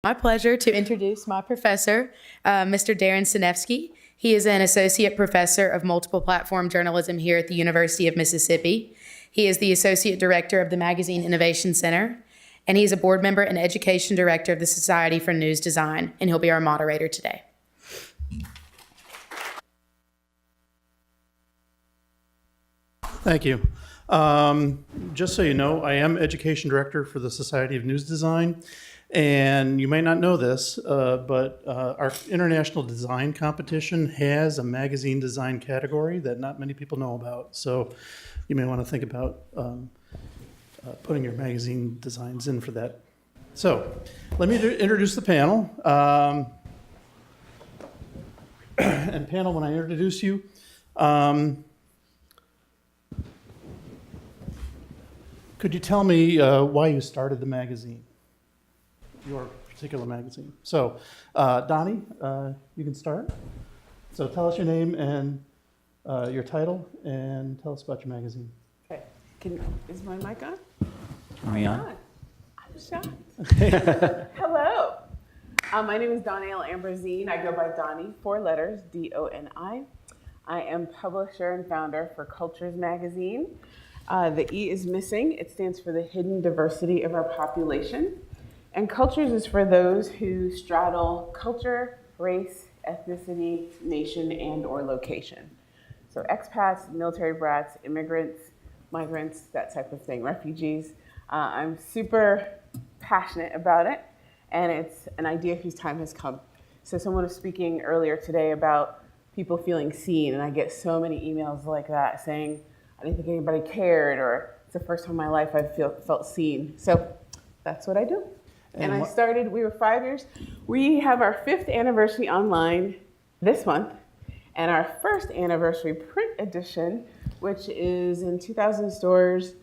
My pleasure to introduce my professor, Mr. Darren Sanefski. He is an associate professor of multiple platform journalism here at the University of Mississippi. He is the associate director of the Magazine Innovation Center, and he's a board member and education director of the Society for News Design, and he'll be our moderator today. Thank you. Just so you know, I am education director for the Society of News Design, and you may not know this, but our international design competition has a magazine design category that not many people know about. So you may want to think about putting your magazine designs in for that. So let me introduce the panel. And panel, when I introduce you, could you tell me why you started the magazine, your particular magazine? So, Donnie, you can start. So tell us your name and your title, and tell us about your magazine. Okay. Is my mic on? Are we on? I'm shocked. Hello. My name is Donnyale Ambrosine. I go by Doni, 4 letters, D-O-N-I. I am publisher and founder for Cultures Magazine. The E is missing. It stands for the hidden diversity of our population. And Cultures is for those who straddle culture, race, ethnicity, nation, and or location. So expats, military brats, immigrants, migrants, that type of thing, refugees. I'm super passionate about it, and it's an idea whose time has come. So someone was speaking earlier today about people feeling seen, and I get so many emails like that saying, I didn't think anybody cared, or it's the first time in my life I've felt seen. So that's what I do. And I started, we were 5 years. We have our 5th anniversary online this month, and our 1st anniversary print edition, which is in 2,000 stores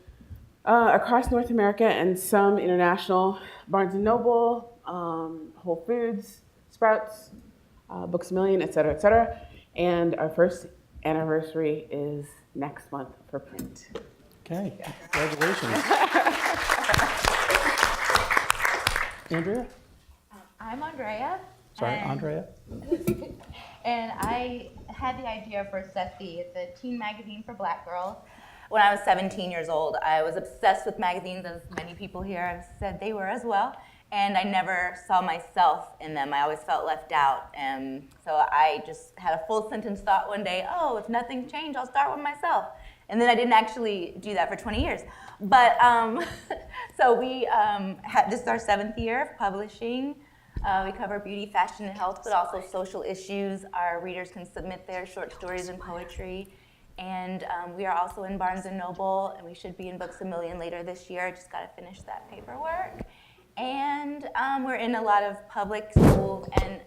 across North America and some international, Barnes & Noble, Whole Foods, Sprouts, Books A Million, et cetera, and our 1st anniversary is next month for print. Okay, congratulations. Andrea? I'm Andréa. Sorry, Andrea? And I had the idea for Sesi. It's a teen magazine for Black girls. When I was 17 years old, I was obsessed with magazines, as many people here have said they were as well. And I never saw myself in them. I always felt left out. And so I just had a full sentence thought one day, oh, if nothing's changed, I'll start with myself. And then I didn't actually do that for 20 years. But so we this is our 7th year of publishing. We cover beauty, fashion, and health, but also social issues. Our readers can submit their short stories and poetry. And we are also in Barnes & Noble, and we should be in Books A Million later this year. I just got to finish that paperwork. And we're in a lot of public school and,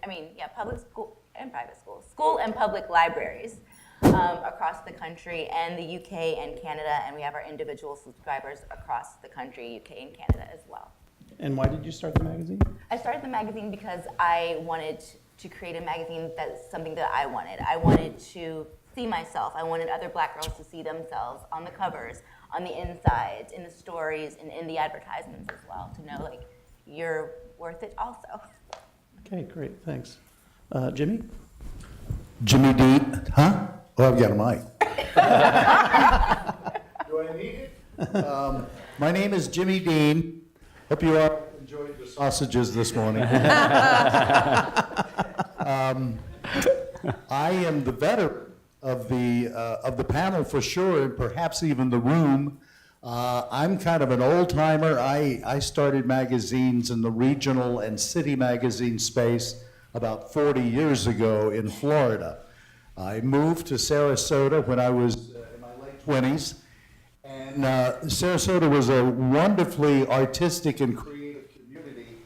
public school and private schools, school and public libraries across the country and the UK and Canada, and we have our individual subscribers across the country, UK and Canada as well. And why did you start the magazine? I started the magazine because I wanted to create a magazine that's something that I wanted. I wanted to see myself. I wanted other Black girls to see themselves on the covers, on the insides, in the stories, and in the advertisements as well, to know, like, you're worth it also. Okay, great, thanks. Jimmy? Jimmy D, huh? Oh, I've got a mic. Do I need it? My name is Jimmy Dean. Hope you all enjoyed your sausages this morning. I am the veteran of the panel for sure, and perhaps even the room. I'm kind of an old timer. I started magazines in the regional and city magazine space about 40 years ago in Florida. I moved to Sarasota when I was in my late 20s, and Sarasota was a wonderfully artistic and creative community,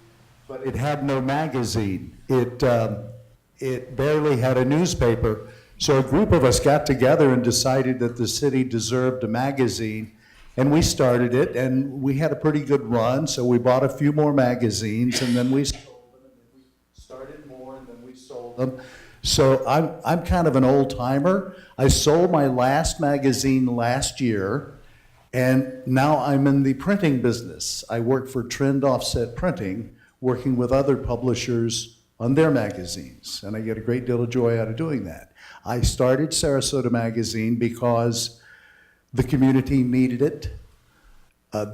but it had no magazine. It barely had a newspaper. So a group of us got together and decided that the city deserved a magazine, and we started it, and we had a pretty good run, so we bought a few more magazines, and then we sold them, and then we started more, and then we sold them. So I'm kind of an old timer. I sold my last magazine last year, and now I'm in the printing business. I work for Trend Offset Printing, working with other publishers on their magazines, and I get a great deal of joy out of doing that. I started Sarasota Magazine because the community needed it.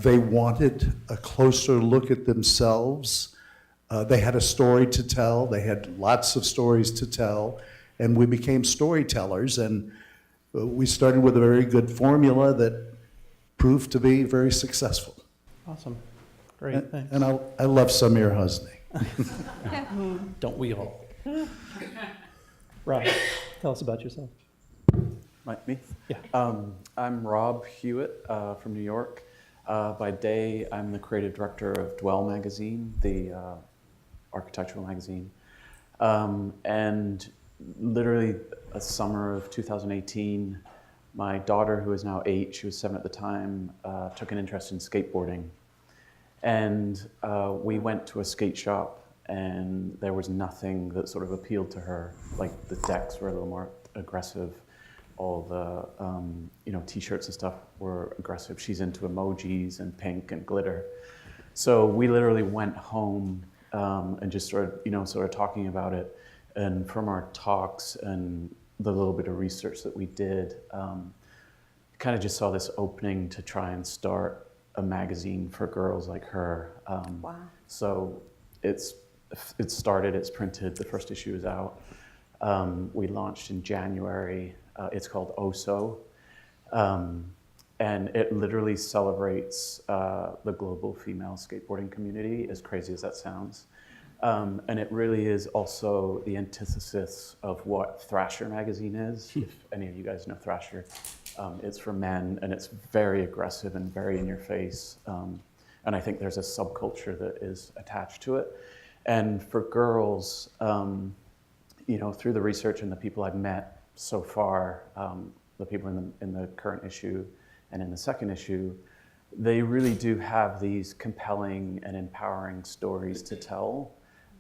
They wanted a closer look at themselves. They had a story to tell. They had lots of stories to tell, and we became storytellers, and we started with a very good formula that proved to be very successful. Awesome. Great, thanks. And I love Samir Husney. Don't we all? Rob, tell us about yourself. Me? Yeah. I'm Rob Hewitt from New York. By day, I'm the creative director of Dwell magazine, the architectural magazine. And literally a summer of 2018, my daughter, who is now 8, she was 7 at the time, took an interest in skateboarding. And we went to a skate shop, and there was nothing that sort of appealed to her. Like the decks were a little more aggressive. All the t-shirts and stuff were aggressive. She's into emojis and pink and glitter. So we literally went home and just started talking about it. And from our talks and the little bit of research that we did, kind of just saw this opening to try and start a magazine for girls like her. Wow. So it's started, it's printed, the first issue is out. We launched in January. It's called OSO. And it literally celebrates the global female skateboarding community, as crazy as that sounds. And it really is also the antithesis of what Thrasher magazine is. If any of you guys know Thrasher, it's for men, and it's very aggressive and very in your face. And I think there's a subculture that is attached to it. And for girls, through the research and the people I've met so far, the people in the current issue and in the second issue, they really do have these compelling and empowering stories to tell.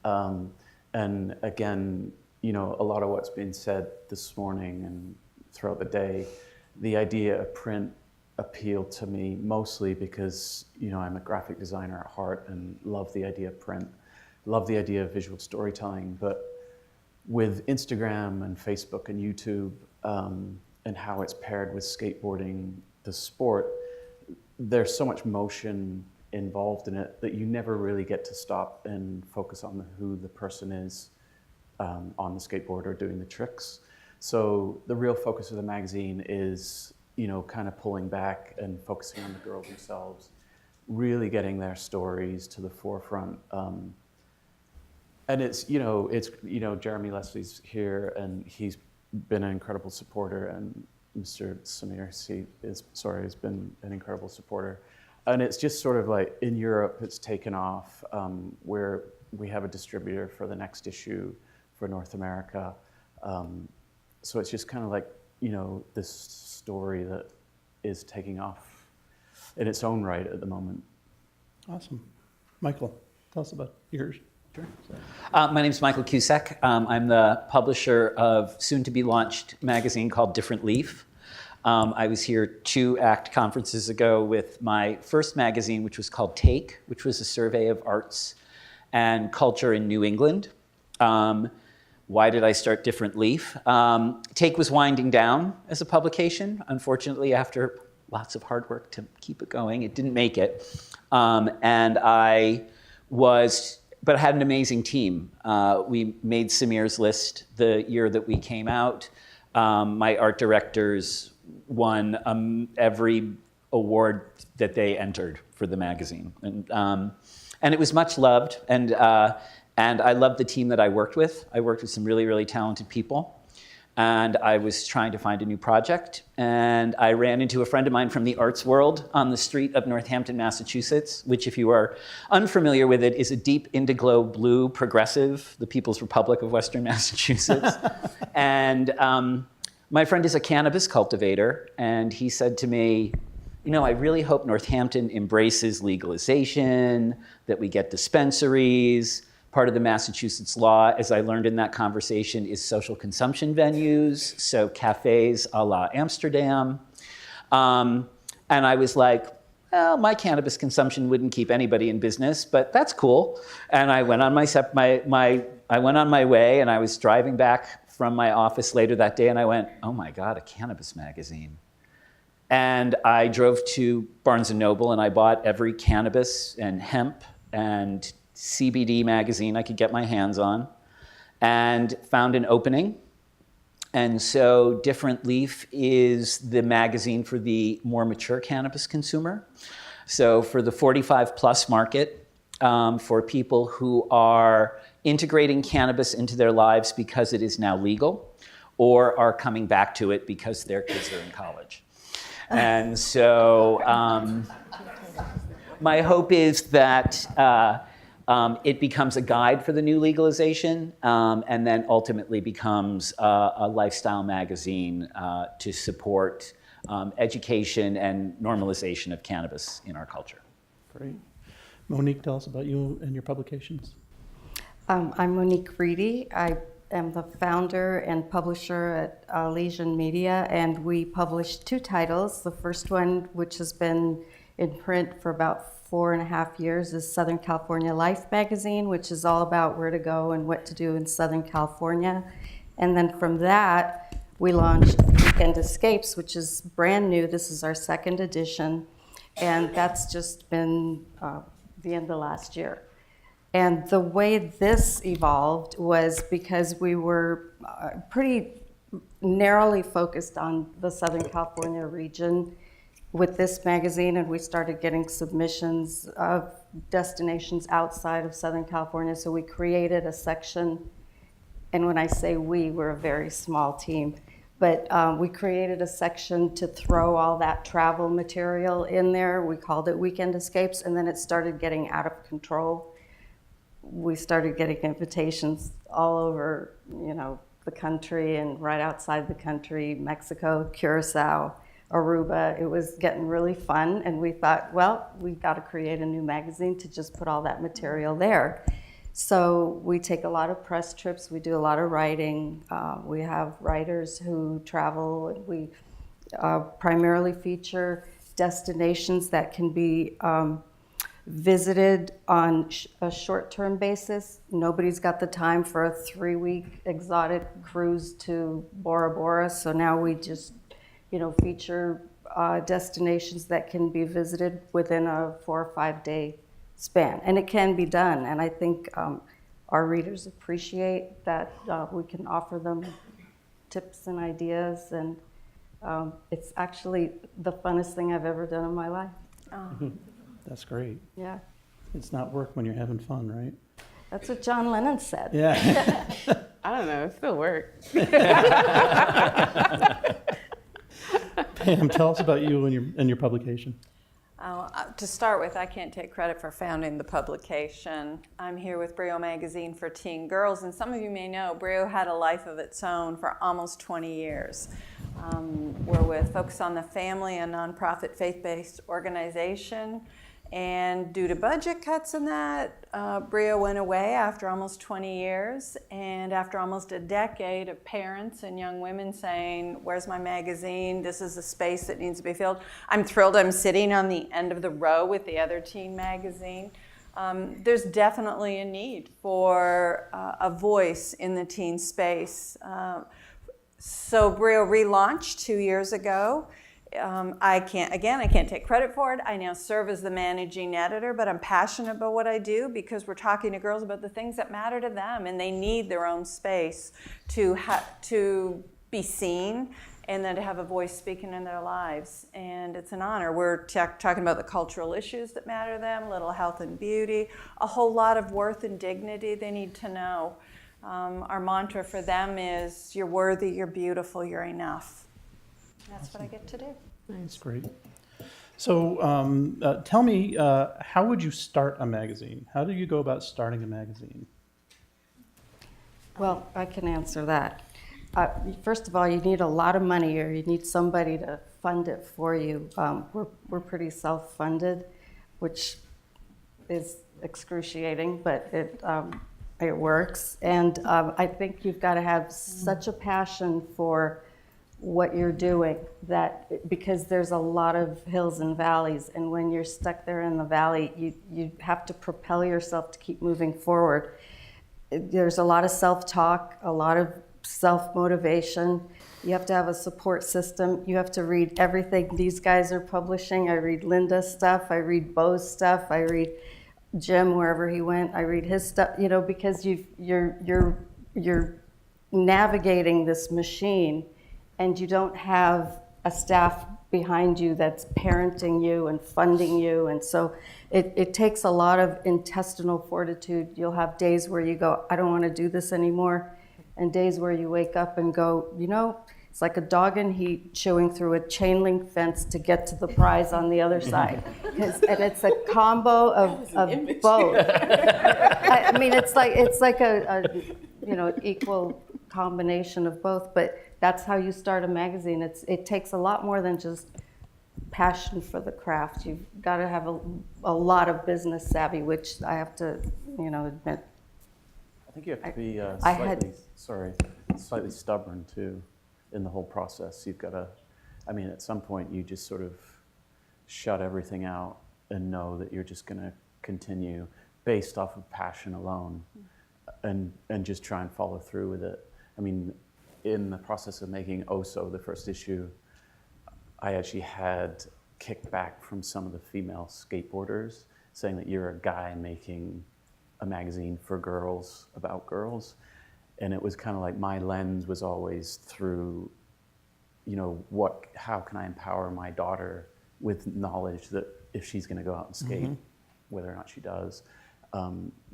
And again, a lot of what's been said this morning and throughout the day, the idea of print appealed to me mostly because, I'm a graphic designer at heart and love the idea of print, love the idea of visual storytelling. But with Instagram and Facebook and YouTube and how it's paired with skateboarding, the sport, there's so much motion involved in it that you never really get to stop and focus on who the person is on the skateboard or doing the tricks. So the real focus of the magazine is, kind of pulling back and focusing on the girls themselves, really getting their stories to the forefront. And it's Jeremy Leslie's here, and he's been an incredible supporter, and Mr. Sanefski has been an incredible supporter. And it's just sort of like in Europe, it's taken off, where we have a distributor for the next issue for North America. So it's just kind of like, this story that is taking off in its own right at the moment. Awesome. Michael, tell us about yours. My name is Michael Kusek. I'm the publisher of soon-to-be-launched magazine called Different Leaf. I was here 2 ACT conferences ago with my first magazine, which was called Take, which was a survey of arts and culture in New England. Why did I start Different Leaf? Take was winding down as a publication. Unfortunately, after lots of hard work to keep it going, it didn't make it. But I had an amazing team. We made Samir's list the year that we came out. My art directors won every award that they entered for the magazine. And it was much loved. And I loved the team that I worked with. I worked with some really, really talented people. And I was trying to find a new project. And I ran into a friend of mine from the arts world on the street of Northampton, Massachusetts, which, if you are unfamiliar with it, is a deep indigo blue progressive, the People's Republic of Western Massachusetts. And my friend is a cannabis cultivator. And he said to me, I really hope Northampton embraces legalization, that we get dispensaries. Part of the Massachusetts law, as I learned in that conversation, is social consumption venues, so cafes a la Amsterdam. And I was like, well, my cannabis consumption wouldn't keep anybody in business, but that's cool. And I went on I went on my way, and I was driving back from my office later that day, and I went, oh my God, a cannabis magazine. And I drove to Barnes & Noble, and I bought every cannabis and hemp and CBD magazine I could get my hands on, and found an opening. And so Different Leaf is the magazine for the more mature cannabis consumer. So for the 45 plus market, for people who are integrating cannabis into their lives because it is now legal, or are coming back to it because their kids are in college. And so my hope is that it becomes a guide for the new legalization, and then ultimately becomes a lifestyle magazine to support education and normalization of cannabis in our culture. Great. Monique, tell us about you and your publications. I'm Monique Reidy. I am the founder and publisher at Legion Media, and we publish 2 titles. The first one, which has been in print for about 4.5 years, is Southern California Life magazine, which is all about where to go and what to do in Southern California. And then from that, we launched Weekend Escapes, which is brand new. This is our 2nd edition, and that's just been the end of last year. And the way this evolved was because we were pretty narrowly focused on the Southern California region with this magazine, and we started getting submissions of destinations outside of Southern California. So we created a section, and when I say we, we're a very small team, but we created a section to throw all that travel material in there. We called it Weekend Escapes, and then it started getting out of control. We started getting invitations all over, the country and right outside the country, Mexico, Curacao, Aruba. It was getting really fun, and we thought, well, we've got to create a new magazine to just put all that material there. So we take a lot of press trips, we do a lot of writing. We have writers who travel. We primarily feature destinations that can be visited on a short-term basis. Nobody's got the time for a 3-week exotic cruise to Bora Bora, so now we just feature destinations that can be visited within a 4 or 5 day span. And it can be done. And I think our readers appreciate that we can offer them tips and ideas. And it's actually the funnest thing I've ever done in my life. That's great. Yeah. It's not work when you're having fun, right? That's what John Lennon said. Yeah. I don't know, it still works. Pam, tell us about you and your publication. To start with, I can't take credit for founding the publication. I'm here with Brio magazine for teen girls, and some of you may know Brio had a life of its own for almost 20 years. We're with Focus on the Family, a nonprofit faith-based organization, and due to budget cuts and that, Brio went away after almost 20 years, and after almost a decade of parents and young women saying, where's my magazine? This is a space that needs to be filled. I'm thrilled I'm sitting on the end of the row with the other teen magazine. There's definitely a need for a voice in the teen space. So Brio relaunched 2 years ago. I can't take credit for it. I now serve as the managing editor, but I'm passionate about what I do because we're talking to girls about the things that matter to them, and they need their own space to be seen and then to have a voice speaking in their lives. And it's an honor. We're talking about the cultural issues that matter to them, little health and beauty, a whole lot of worth and dignity they need to know. Our mantra for them is, you're worthy, you're beautiful, you're enough. That's what I get to do. That's great. So tell me, how would you start a magazine? How do you go about starting a magazine? Well, I can answer that. First of all, you need a lot of money, or you need somebody to fund it for you. We're pretty self-funded, which is excruciating, but it works. And I think you've got to have such a passion for what you're doing, that because there's a lot of hills and valleys, and when you're stuck there in the valley, you have to propel yourself to keep moving forward. There's a lot of self-talk, a lot of self-motivation. You have to have a support system. You have to read everything these guys are publishing. I read Linda's stuff, I read Bo's stuff, I read Jim wherever he went, I read his stuff, you know, because you're navigating this machine, and you don't have a staff behind you that's parenting you and funding you. And so it takes a lot of intestinal fortitude. You'll have days where you go, I don't want to do this anymore. And days where you wake up and go, you know, it's like a dog in heat chewing through a chain link fence to get to the prize on the other side. And it's a combo of both. I mean, it's like a you know, equal combination of both, but that's how you start a magazine. It takes a lot more than just passion for the craft. You've got to have a lot of business savvy, which I have to, you know, admit. I think you have to be slightly stubborn too in the whole process. You've got to, I mean, at some point you just sort of shut everything out and know that you're just going to continue based off of passion alone, and just try and follow through with it. I mean, in the process of making Oso, the first issue, I actually had kickback from some of the female skateboarders saying that you're a guy making a magazine for girls, about girls. And it was kind of like my lens was always through, you know, how can I empower my daughter with knowledge that if she's going to go out and skate, whether or not she does,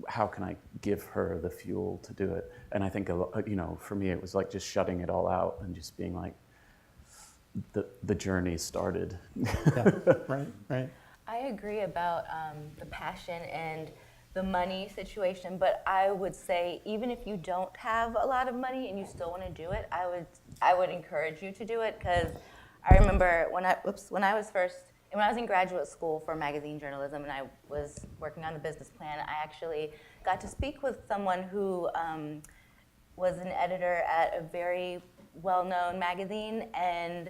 how can I give her the fuel to do it? And I think, you know, for me, it was like just shutting it all out and just being like, the journey started. Yeah, right. I agree about the passion and the money situation, but I would say even if you don't have a lot of money and you still want to do it, I would encourage you to do it, because I remember when I was in graduate school for magazine journalism and I was working on the business plan, I actually got to speak with someone who was an editor at a very well-known magazine, and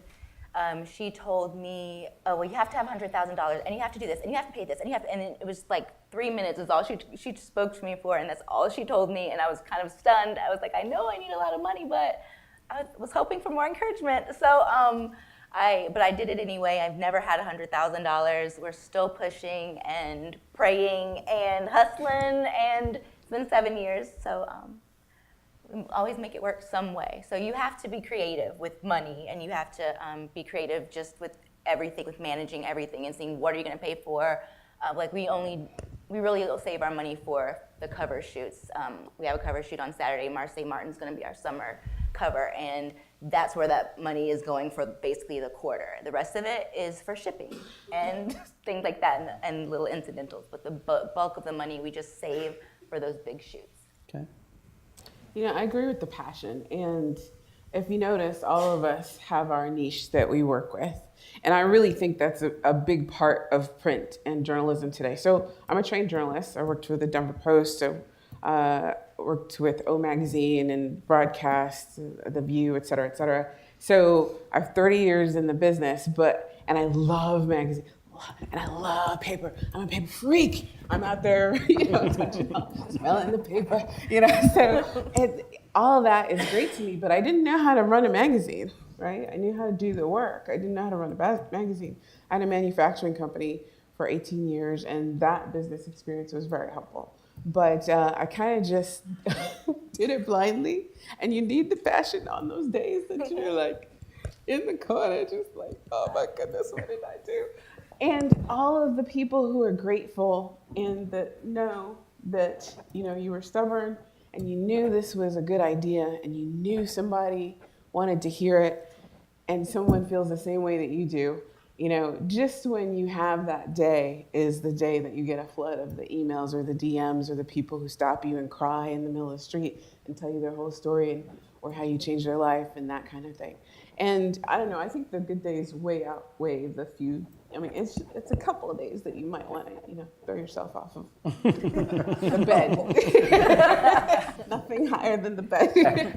she told me, oh, well, you have to have $100,000, and you have to do this, and you have to pay this, and it was like 3 minutes is all she spoke to me for, and that's all she told me, and I was kind of stunned. I was like, I know I need a lot of money, but I was hoping for more encouragement. So, but I did it anyway. I've never had $100,000. We're still pushing and praying and hustling, and it's been 7 years, so we always make it work some way. So you have to be creative with money, and you have to be creative just with everything, with managing everything and seeing what are you going to pay for. Like we really save our money for the cover shoots. We have a cover shoot on Saturday. Marseille Martin's going to be our summer cover, and that's where that money is going for basically the quarter. The rest of it is for shipping and things like that, and little incidentals. But the bulk of the money we just save for those big shoots. Okay. You know, I agree with the passion. And if you notice, all of us have our niche that we work with. And I really think that's a big part of print and journalism today. So I'm a trained journalist. I worked with the Denver Post, so worked with O Magazine and broadcast, The View, et cetera, et cetera. So I have 30 years in the business, and I love magazines. And I love paper. I'm a paper freak. I'm out there, you know, smelling the paper, you know. So all of that is great to me, but I didn't know how to run a magazine, right? I knew how to do the work. I didn't know how to run a magazine. I had a manufacturing company for 18 years, and that business experience was very helpful. But I kind of just did it blindly, and you need the passion on those days that you're like in the corner, just like, oh my goodness, what did I do? And all of the people who are grateful and that know that, you know, you were stubborn and you knew this was a good idea and you knew somebody wanted to hear it and someone feels the same way that you do, you know, just when you have that day is the day that you get a flood of the emails or the DMs or the people who stop you and cry in the middle of the street and tell you their whole story or how you changed their life and that kind of thing. And I don't know, I think the good days way outweigh the few. I mean, it's a couple of days that you might want to, throw yourself off of the bed. Nothing higher than the bed.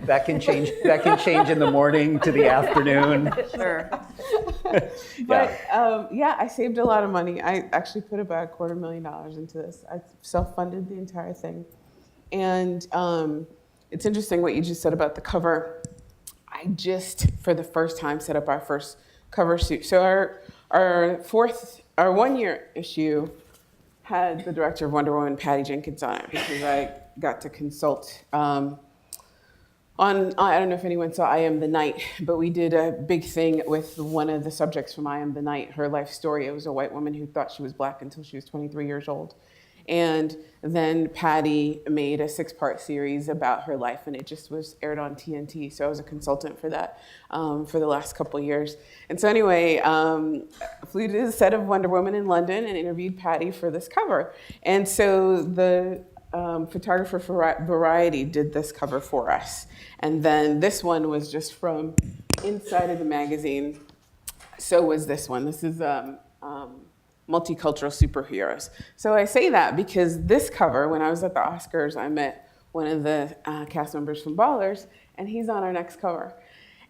That can change. That can change in the morning to the afternoon. Sure. But I saved a lot of money. I actually put about $250,000 into this. I self-funded the entire thing. And it's interesting what you just said about the cover. I just, for the first time, set up our first cover shoot. So our 1-year issue had the director of Wonder Woman, Patty Jenkins, on it because I got to consult on, I don't know if anyone saw I Am the Night, but we did a big thing with one of the subjects from I Am the Night, her life story. It was a white woman who thought she was black until she was 23 years old. And then Patty made a 6-part series about her life, and it just was aired on TNT. So I was a consultant for that for the last couple of years. And so anyway, flew to the set of Wonder Woman in London and interviewed Patty for this cover. And so the photographer for Variety did this cover for us. And then this one was just from inside of the magazine. So was this one. This is multicultural superheroes. So I say that because this cover, when I was at the Oscars, I met one of the cast members from Ballers, and he's on our next cover.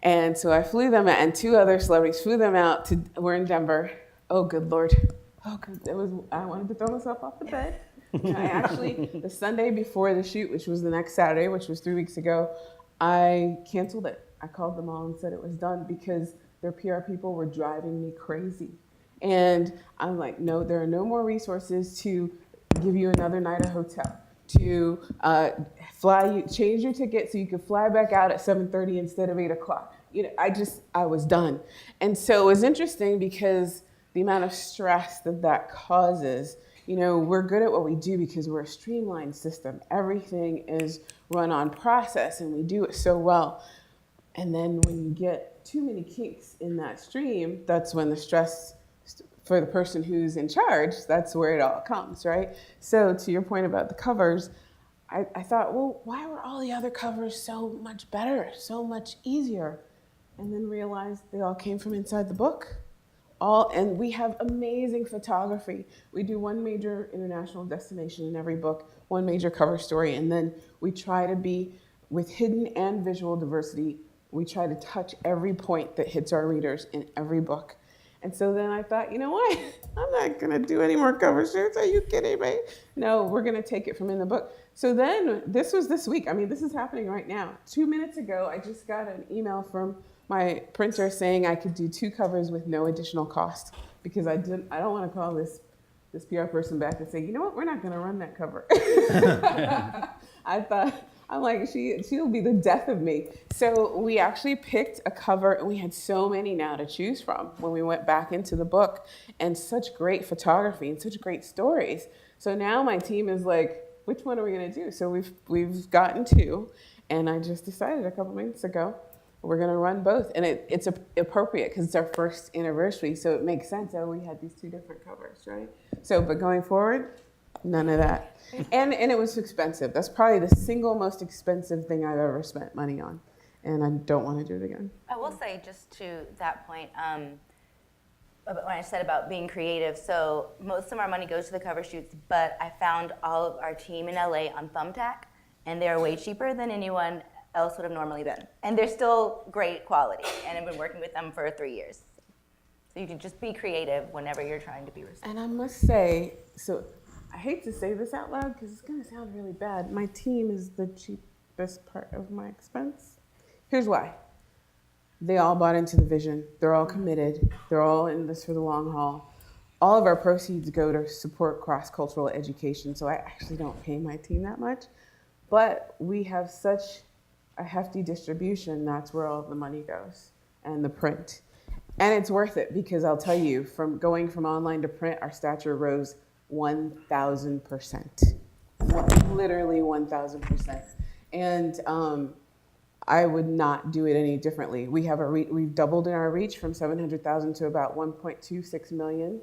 And so I flew them out, and 2 other celebrities flew them out we're in Denver. Oh, good Lord. Oh, good. I wanted to throw myself off the bed. And I actually, the Sunday before the shoot, which was the next Saturday, which was 3 weeks ago, I canceled it. I called them all and said it was done because their PR people were driving me crazy. And I'm like, no, there are no more resources to give you another night at a hotel, to change your ticket so you could fly back out at 7:30 instead of 8 o'clock. I was done. And so it was interesting because the amount of stress that causes, we're good at what we do because we're a streamlined system. Everything is run on process and we do it so well. And then when you get too many kinks in that stream, that's when the stress for the person who's in charge, that's where it all comes, right? So to your point about the covers, I thought, well, why were all the other covers so much better, so much easier? And then realized they all came from inside the book. And we have amazing photography. We do one major international destination in every book, one major cover story, and then we try to be, with hidden and visual diversity, we try to touch every point that hits our readers in every book. And so then I thought, you know what? I'm not going to do any more cover shoots. Are you kidding me? No, we're going to take it from in the book. So then this was this week. I mean, this is happening right now. 2 minutes ago, I just got an email from my printer saying I could do 2 covers with no additional cost because I don't want to call this PR person back and say, you know what? We're not going to run that cover. I'm like, she'll be the death of me. So we actually picked a cover, and we had so many now to choose from when we went back into the book, and such great photography and such great stories. So now my team is like, which one are we going to do? So we've gotten 2, and I just decided a couple minutes ago we're going to run both, and it's appropriate because it's our first anniversary, so it makes sense that we had these 2 different covers, right? So, but going forward, none of that. And it was expensive. That's probably the single most expensive thing I've ever spent money on. And I don't want to do it again. I will say, just to that point, when I said about being creative, so most of our money goes to the cover shoots, but I found all of our team in LA on Thumbtack, and they're way cheaper than anyone else would have normally been. And they're still great quality, and I've been working with them for 3 years. So you can just be creative whenever you're trying to be responsible. And I must say, so I hate to say this out loud because it's going to sound really bad. My team is the cheapest part of my expense. Here's why. They all bought into the vision. They're all committed. They're all in this for the long haul. All of our proceeds go to support cross-cultural education, so I actually don't pay my team that much. But we have such a hefty distribution, that's where all the money goes, and the print. And it's worth it because I'll tell you, from going from online to print, our stature rose 1,000%. Literally 1,000%. And I would not do it any differently. We've doubled in our reach from 700,000 to about 1.26 million,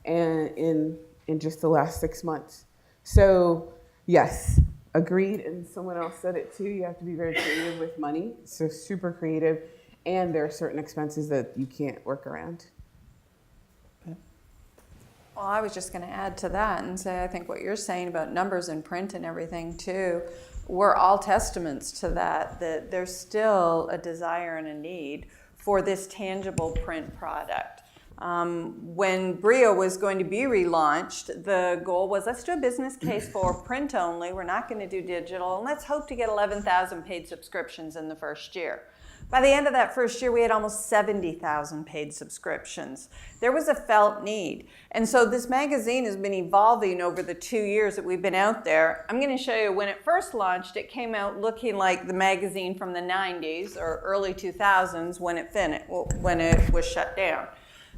and in just the last 6 months. So yes, agreed. And someone else said it too. You have to be very creative with money. So super creative. and there are certain expenses that you can't work around. Well, I was just going to add to that and say I think what you're saying about numbers in print and everything too, we're all testaments to that there's still a desire and a need for this tangible print product. When Brio was going to be relaunched, the goal was let's do a business case for print only. We're not going to do digital, and let's hope to get 11,000 paid subscriptions in the first year. By the end of that first year, we had almost 70,000 paid subscriptions. There was a felt need. And so this magazine has been evolving over the 2 years that we've been out there. I'm going to show you when it first launched, it came out looking like the magazine from the 90s or early 2000s when it was shut down.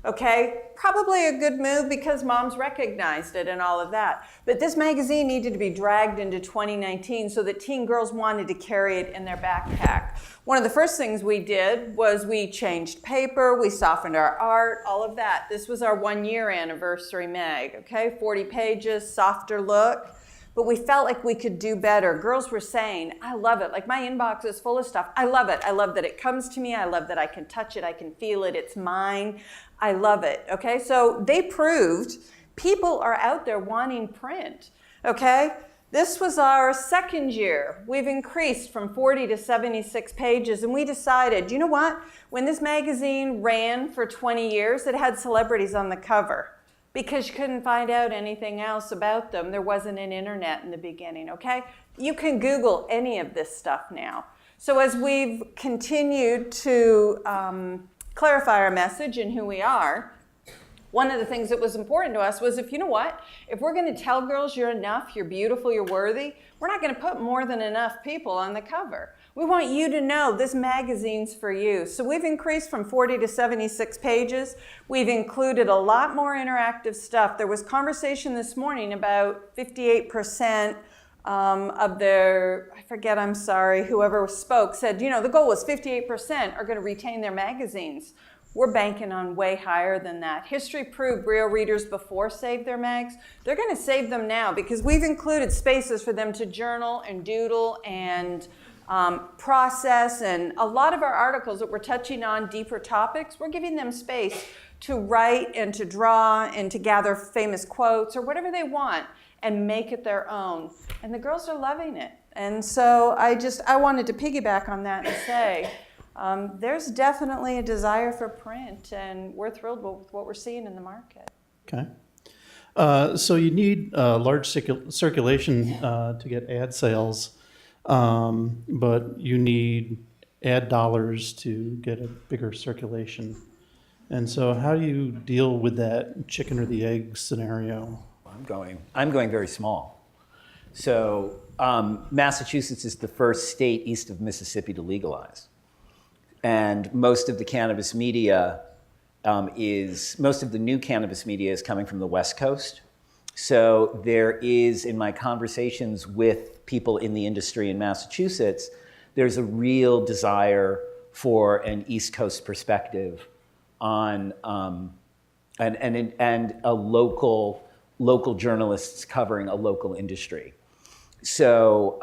Okay, probably a good move because moms recognized it and all of that. But this magazine needed to be dragged into 2019 so that teen girls wanted to carry it in their backpack. One of the first things we did was we changed paper, we softened our art, all of that. This was our 1-year anniversary mag, okay? 40 pages, softer look. But we felt like we could do better. Girls were saying, I love it. Like my inbox is full of stuff. I love it. I love that it comes to me. I love that I can touch it. I can feel it. It's mine. I love it. Okay, so they proved people are out there wanting print. Okay, this was our second year. We've increased from 40 to 76 pages, and we decided, you know what? When this magazine ran for 20 years, it had celebrities on the cover, because you couldn't find out anything else about them. There wasn't an internet in the beginning, okay? You can Google any of this stuff now. So as we've continued to clarify our message and who we are, one of the things that was important to us was if we're gonna tell girls you're enough, you're beautiful, you're worthy, we're not gonna put more than enough people on the cover. We want you to know this magazine's for you. So we've increased from 40 to 76 pages. We've included a lot more interactive stuff. There was conversation this morning about 58% of their, whoever spoke said, the goal was 58% are gonna retain their magazines. We're banking on way higher than that. History proved Brio readers before saved their mags. They're gonna save them now because we've included spaces for them to journal and doodle and process, and a lot of our articles that we're touching on deeper topics, we're giving them space to write and to draw and to gather famous quotes or whatever they want and make it their own. And the girls are loving it. And so I wanted to piggyback on that and say, there's definitely a desire for print, and we're thrilled with what we're seeing in the market. Okay. So you need large circulation to get ad sales, but you need ad dollars to get a bigger circulation. And so how do you deal with that chicken or the egg scenario? I'm going very small. So Massachusetts is the first state east of Mississippi to legalize. And most of the cannabis media most of the new cannabis media is coming from the West Coast. So there is, in my conversations with people in the industry in Massachusetts, there's a real desire for an East Coast perspective on and a local journalists covering a local industry. So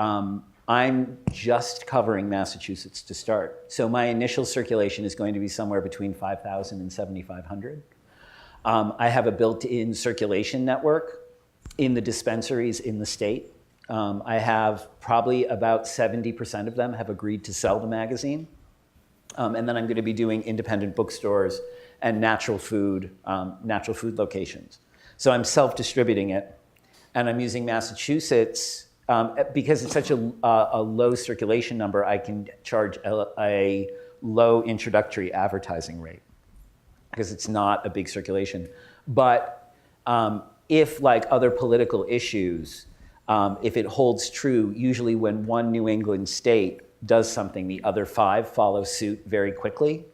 I'm just covering Massachusetts to start. So my initial circulation is going to be somewhere between 5,000 and 7,500. I have a built-in circulation network in the dispensaries in the state. I have probably about 70% of them have agreed to sell the magazine. And then I'm going to be doing independent bookstores and natural food locations. So I'm self-distributing it, and I'm using Massachusetts because it's such a low circulation number. I can charge a low introductory advertising rate because it's not a big circulation. But if, like other political issues, if it holds true, usually when one New England state does something, the other 5 follow suit very quickly.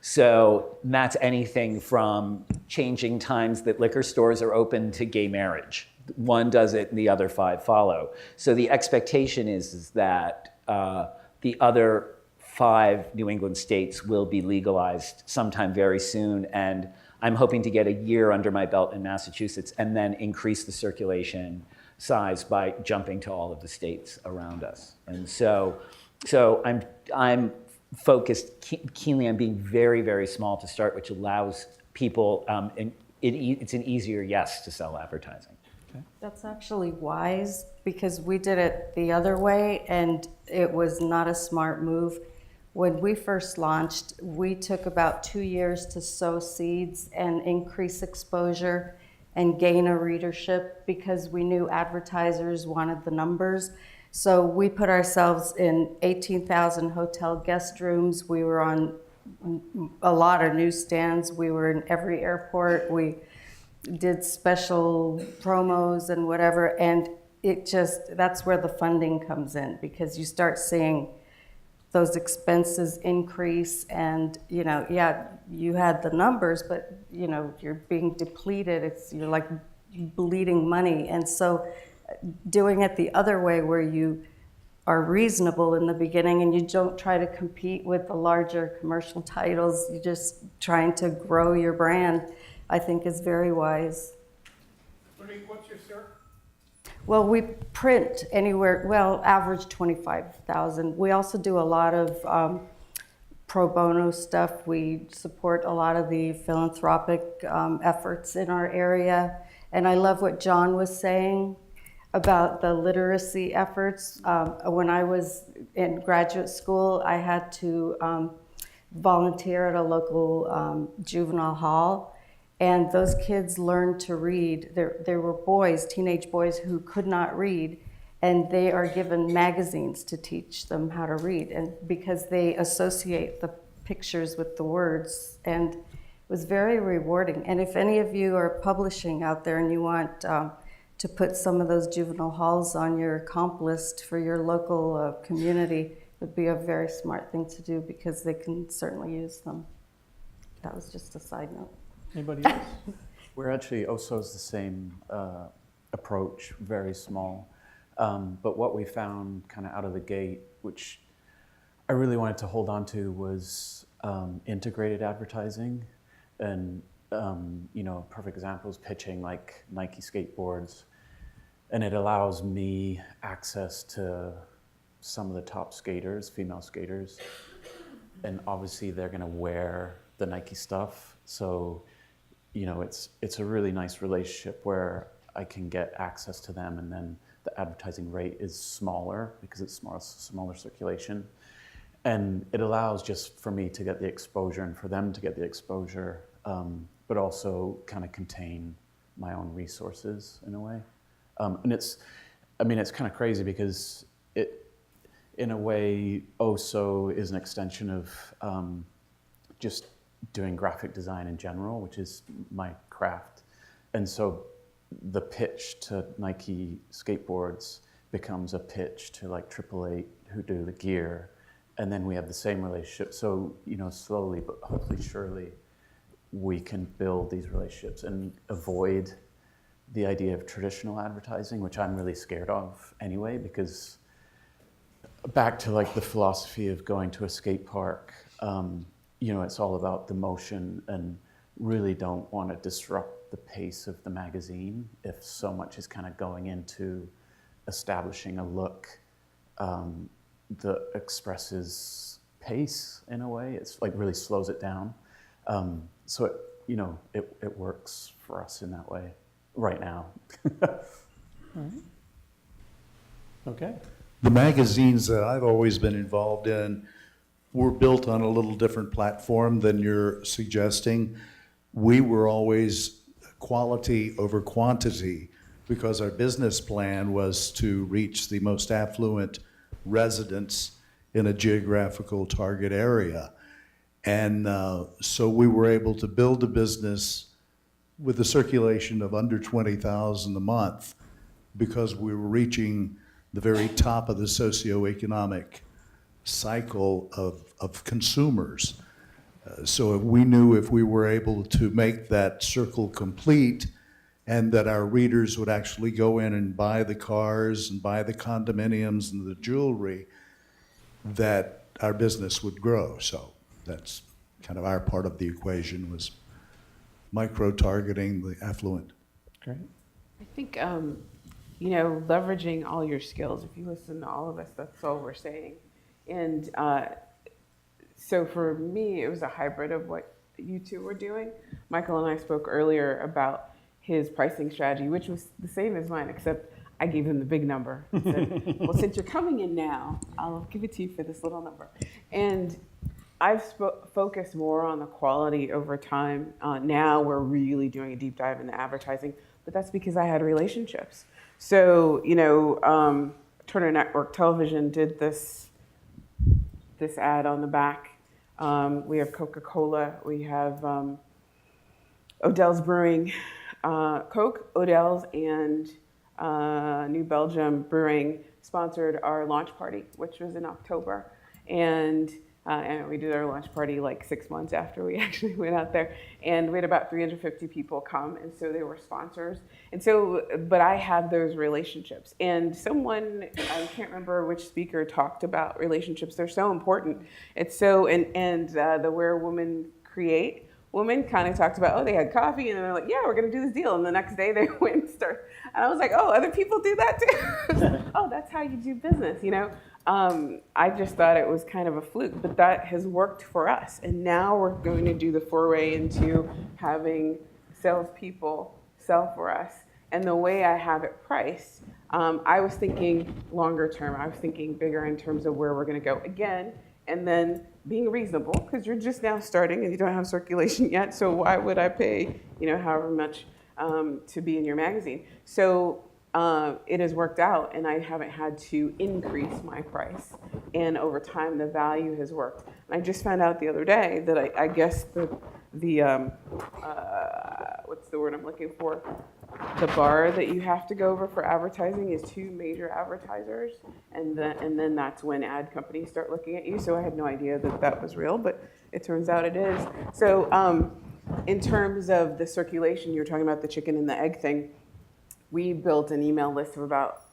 So that's anything from changing times that liquor stores are open to gay marriage. One does it and the other 5 follow. So the expectation is that the other 5 New England states will be legalized sometime very soon. And I'm hoping to get a year under my belt in Massachusetts and then increase the circulation size by jumping to all of the states around us. And so I'm focused keenly on being very, very small to start, which allows people, and it's an easier yes to sell advertising. That's actually wise because we did it the other way and it was not a smart move. When we first launched, we took about 2 years to sow seeds and increase exposure and gain a readership because we knew advertisers wanted the numbers. So we put ourselves in 18,000 hotel guest rooms. We were on a lot of newsstands. We were in every airport. We did special promos and whatever. And that's where the funding comes in because you start seeing those expenses increase and, you had the numbers, but, you're being depleted. You're like bleeding money. And so doing it the other way where you are reasonable in the beginning and you don't try to compete with the larger commercial titles, you're just trying to grow your brand, I think is very wise. Monique, what's your cert? Well, we print average 25,000. We also do a lot of pro bono stuff. We support a lot of the philanthropic efforts in our area. And I love what John was saying about the literacy efforts. When I was in graduate school, I had to volunteer at a local juvenile hall. And those kids learned to read. There were boys, teenage boys, who could not read, and they are given magazines to teach them how to read, and because they associate the pictures with the words, and it was very rewarding. And if any of you are publishing out there and you want to put some of those juvenile halls on your comp list for your local community, it would be a very smart thing to do because they can certainly use them. That was just a side note. Anybody else? We're actually also the same approach, very small. But what we found kind of out of the gate, which I really wanted to hold on to, was integrated advertising. And, perfect example is pitching like Nike skateboards. And it allows me access to some of the top skaters, female skaters. And obviously they're going to wear the Nike stuff. So, it's a really nice relationship where I can get access to them, and then the advertising rate is smaller because it's smaller circulation. And it allows just for me to get the exposure and for them to get the exposure, but also kind of contain my own resources in a way. And it's kind of crazy because it, in a way, also is an extension of just doing graphic design in general, which is my craft. And so the pitch to Nike skateboards becomes a pitch to like 888 who do the gear. And then we have the same relationship. So, slowly, but hopefully surely, we can build these relationships and avoid the idea of traditional advertising, which I'm really scared of anyway, because back to like the philosophy of going to a skate park, it's all about the motion, and really don't want to disrupt the pace of the magazine if so much is kind of going into establishing a look that expresses pace in a way. It's like really slows it down. So it works for us in that way right now. All right. Okay. The magazines that I've always been involved in were built on a little different platform than you're suggesting. We were always quality over quantity because our business plan was to reach the most affluent residents in a geographical target area. And so we were able to build a business with a circulation of under 20,000 a month because we were reaching the very top of the socioeconomic cycle of consumers. So we knew if we were able to make that circle complete and that our readers would actually go in and buy the cars and buy the condominiums and the jewelry, that our business would grow. So that's kind of our part of the equation, was micro-targeting the affluent. Great. I think, leveraging all your skills. If you listen to all of us, that's all we're saying. And So for me, it was a hybrid of what you two were doing. Michael and I spoke earlier about his pricing strategy, which was the same as mine, except I gave him the big number. I said, well, since you're coming in now, I'll give it to you for this little number. And I've focused more on the quality over time. Now we're really doing a deep dive into advertising, but that's because I had relationships. So, Turner Network Television did this ad on the back. We have Coca-Cola. We have Odell's Brewing, Coke, Odell's, and New Belgium Brewing sponsored our launch party, which was in October. And we did our launch party like 6 months after we actually went out there. And we had about 350 people come, and so they were sponsors. And so, but I have those relationships. And someone, I can't remember which speaker, talked about relationships. They're so important. It's so, and the Where Women Create woman kind of talked about, they had coffee, and they're like, yeah, we're going to do this deal. And the next day they went and started. And I was like, oh, other people do that too? Oh, that's how you do business, I just thought it was kind of a fluke, but that has worked for us. And now we're going to do the foray into having salespeople sell for us. And the way I have it priced, I was thinking longer term. I was thinking bigger in terms of where we're going to go again, and then being reasonable, because you're just now starting and you don't have circulation yet. So why would I pay, however much to be in your magazine? So it has worked out, and I haven't had to increase my price. And over time, the value has worked. And I just found out the other day that I guess the what's the word I'm looking for? The bar that you have to go over for advertising is 2 major advertisers, and then that's when ad companies start looking at you. So I had no idea that was real, but it turns out it is. So in terms of the circulation, you were talking about the chicken and the egg thing. We built an email list of about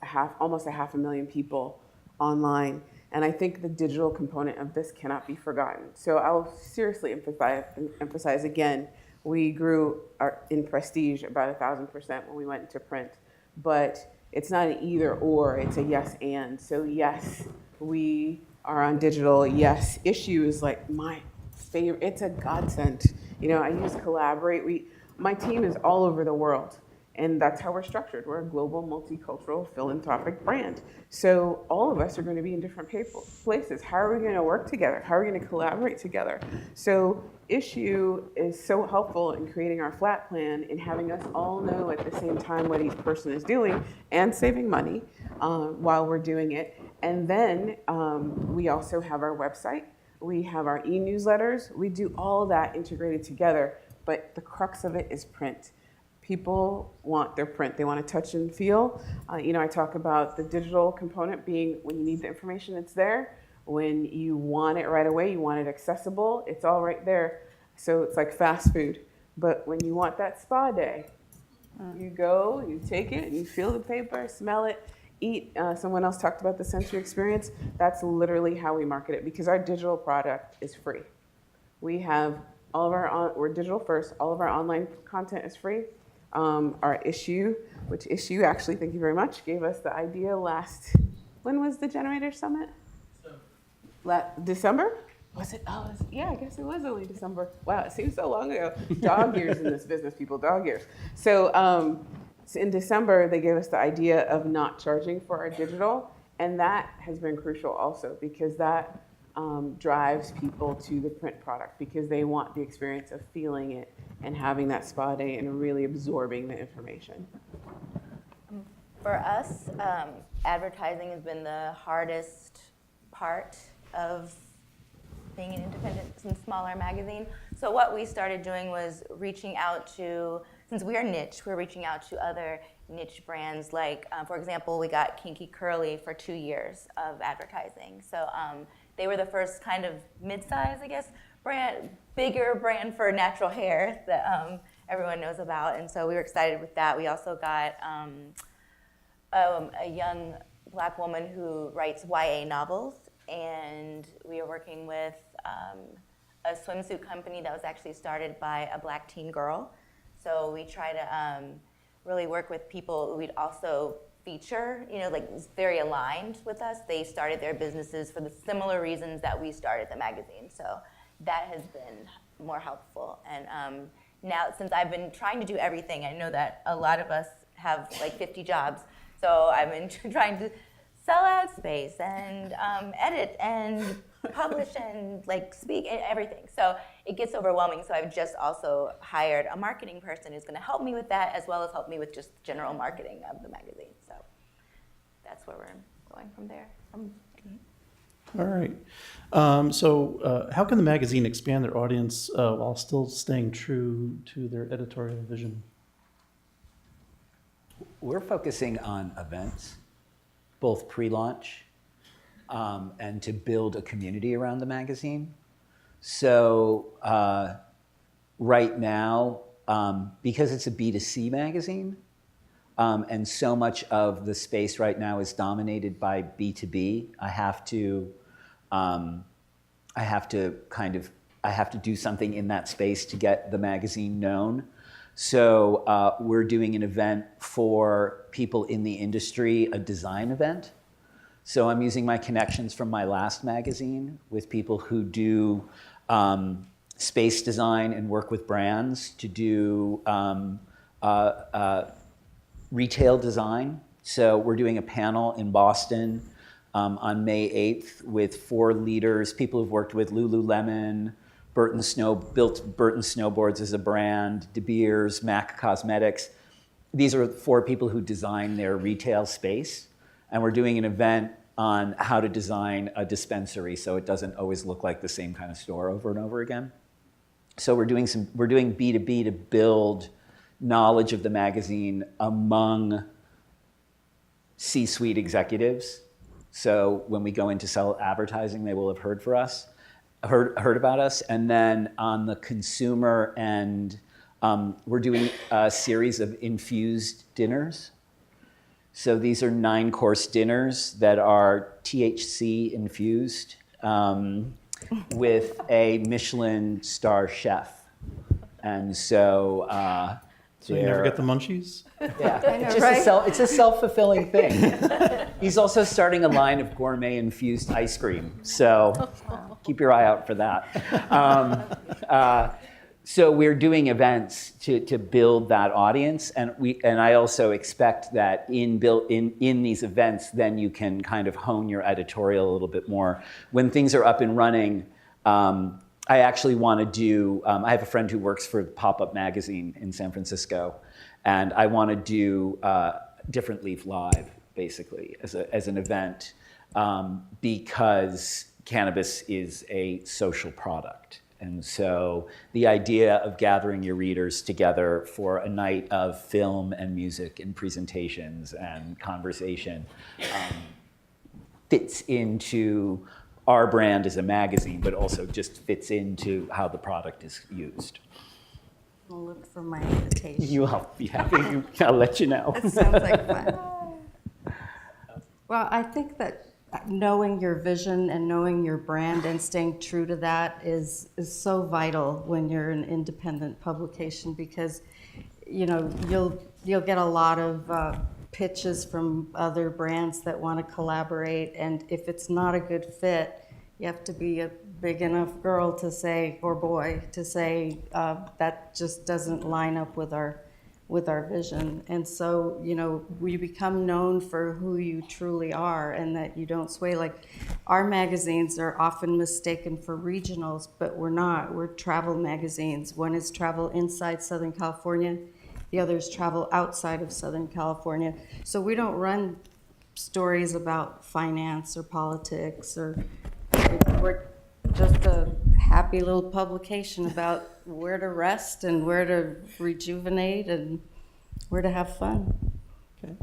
almost 500,000 people online. And I think the digital component of this cannot be forgotten. So I'll seriously emphasize again, we grew in prestige about 1,000% when we went into print. But it's not an either or, it's a yes and. So yes, we are on digital. Yes, Issue is like my favorite. It's a godsend. I use Collaborate. My team is all over the world. And that's how we're structured. We're a global, multicultural, philanthropic brand. So all of us are going to be in different places. How are we going to work together? How are we going to collaborate together? So Issue is so helpful in creating our flat plan and having us all know at the same time what each person is doing and saving money while we're doing it. And then we also have our website. We have our e-newsletters. We do all that integrated together. But the crux of it is print. People want their print. They want to touch and feel. I talk about the digital component being when you need the information, it's there. When you want it right away, you want it accessible, it's all right there. So it's like fast food. But when you want that spa day, you go, you take it, and you feel the paper, smell it, eat. Someone else talked about the sensory experience. That's literally how we market it, because our digital product is free. We have we're digital first. All of our online content is free. Our Issue, which Issue, actually, thank you very much, gave us the idea when was the Generator Summit? December? Was it? Oh, yeah, I guess it was only December. Wow, it seems so long ago. Dog years in this business, people, dog years. So in December, they gave us the idea of not charging for our digital, and that has been crucial also, because that drives people to the print product, because they want the experience of feeling it and having that spa day and really absorbing the information. For us, advertising has been the hardest part of being an independent and smaller magazine. So what we started doing was reaching out to, since we are niche, we're reaching out to other niche brands. Like, for example, we got Kinky Curly for 2 years of advertising. So they were the first kind of mid-size, I guess, bigger brand for natural hair that everyone knows about. And so we were excited with that. We also got a young Black woman who writes YA novels, and we are working with a swimsuit company that was actually started by a Black teen girl. So we try to really work with people. We'd also feature, like very aligned with us. They started their businesses for the similar reasons that we started the magazine. So that has been more helpful. And now, since I've been trying to do everything, I know that a lot of us have like 50 jobs. So I've been trying to sell ad space and edit and publish and like speak and everything. So it gets overwhelming. So I've just also hired a marketing person who's going to help me with that, as well as help me with just general marketing of the magazine. So that's where we're going from there. All right. So how can the magazine expand their audience while still staying true to their editorial vision? We're focusing on events, both pre-launch and to build a community around the magazine. So right now, because it's a B2C magazine, and so much of the space right now is dominated by B2B, I have to do something in that space to get the magazine known. So we're doing an event for people in the industry, a design event. So I'm using my connections from my last magazine with people who do space design and work with brands to do retail design. So we're doing a panel in Boston on May 8th with 4 leaders, people who've worked with Lululemon, built Burton Snowboards as a brand, De Beers, MAC Cosmetics. These are 4 people who design their retail space. And we're doing an event on how to design a dispensary so it doesn't always look like the same kind of store over and over again. So we're doing B2B to build knowledge of the magazine among C-suite executives. So when we go in to sell advertising, they will have heard about us. And then on the consumer end, we're doing a series of infused dinners. So these are 9-course dinners that are THC infused with a Michelin star chef. And so So you never get the munchies? yeah, it's a self-fulfilling thing. He's also starting a line of gourmet infused ice cream, so keep your eye out for that. So we're doing events to build that audience, and I also expect that in these events, then you can kind of hone your editorial a little bit more. When things are up and running, I actually want to do, I have a friend who works for Pop-Up Magazine in San Francisco, and I want to do Different Leaf Live, basically, as an event, because cannabis is a social product. And so the idea of gathering your readers together for a night of film and music and presentations and conversation fits into our brand as a magazine, but also just fits into how the product is used. I'll look for my invitation. I'll be happy. I'll let you know. It sounds like fun. Well, I think that knowing your vision and knowing your brand and staying true to that is so vital when you're an independent publication, because you'll get a lot of pitches from other brands that want to collaborate, and if it's not a good fit, you have to be a big enough girl to say, or boy, to say that just doesn't line up with our vision. And so, we become known for who you truly are, and that you don't sway. Like, our magazines are often mistaken for regionals, but we're not. We're travel magazines. One is travel inside Southern California, the other is travel outside of Southern California. So we don't run stories about finance or politics, or we're just a happy little publication about where to rest and where to rejuvenate and where to have fun. Okay.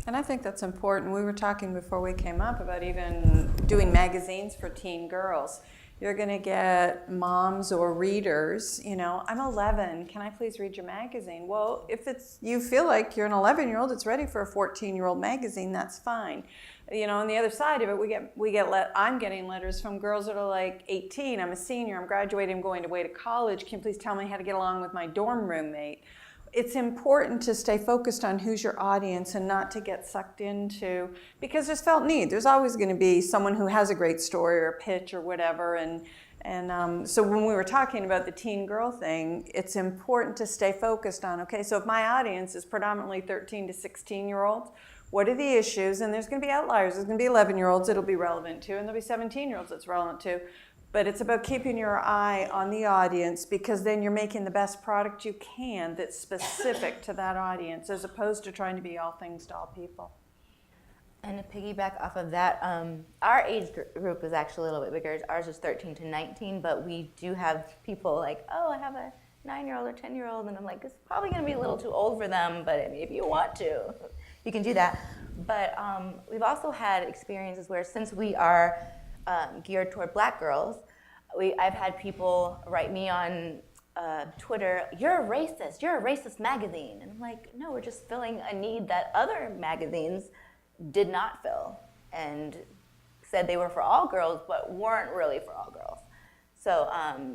And I think that's important. We were talking before we came up about even doing magazines for teen girls. You're going to get moms or readers, I'm 11, can I please read your magazine? Well, if you feel like you're an 11-year-old, it's ready for a 14-year-old magazine, that's fine. On the other side of it, I'm getting letters from girls that are like 18, I'm a senior, I'm graduating, I'm going away to college, can you please tell me how to get along with my dorm roommate? it's important to stay focused on who's your audience and not to get sucked into, because there's felt need. There's always going to be someone who has a great story or a pitch or whatever. And so when we were talking about the teen girl thing, it's important to stay focused on, okay, so if my audience is predominantly 13 to 16-year-olds, what are the issues? And there's going to be outliers. There's going to be 11-year-olds it'll be relevant to, and there'll be 17-year-olds it's relevant to. But it's about keeping your eye on the audience, because then you're making the best product you can that's specific to that audience, as opposed to trying to be all things to all people. And to piggyback off of that, our age group is actually a little bit bigger. Ours is 13 to 19, but we do have people like, oh, I have a 9-year-old or 10-year-old, and I'm like, it's probably going to be a little too old for them, but I mean, if you want to, you can do that. But we've also had experiences where, since we are geared toward Black girls, I've had people write me on Twitter, you're a racist magazine. And I'm like, no, we're just filling a need that other magazines did not fill, and said they were for all girls, but weren't really for all girls. So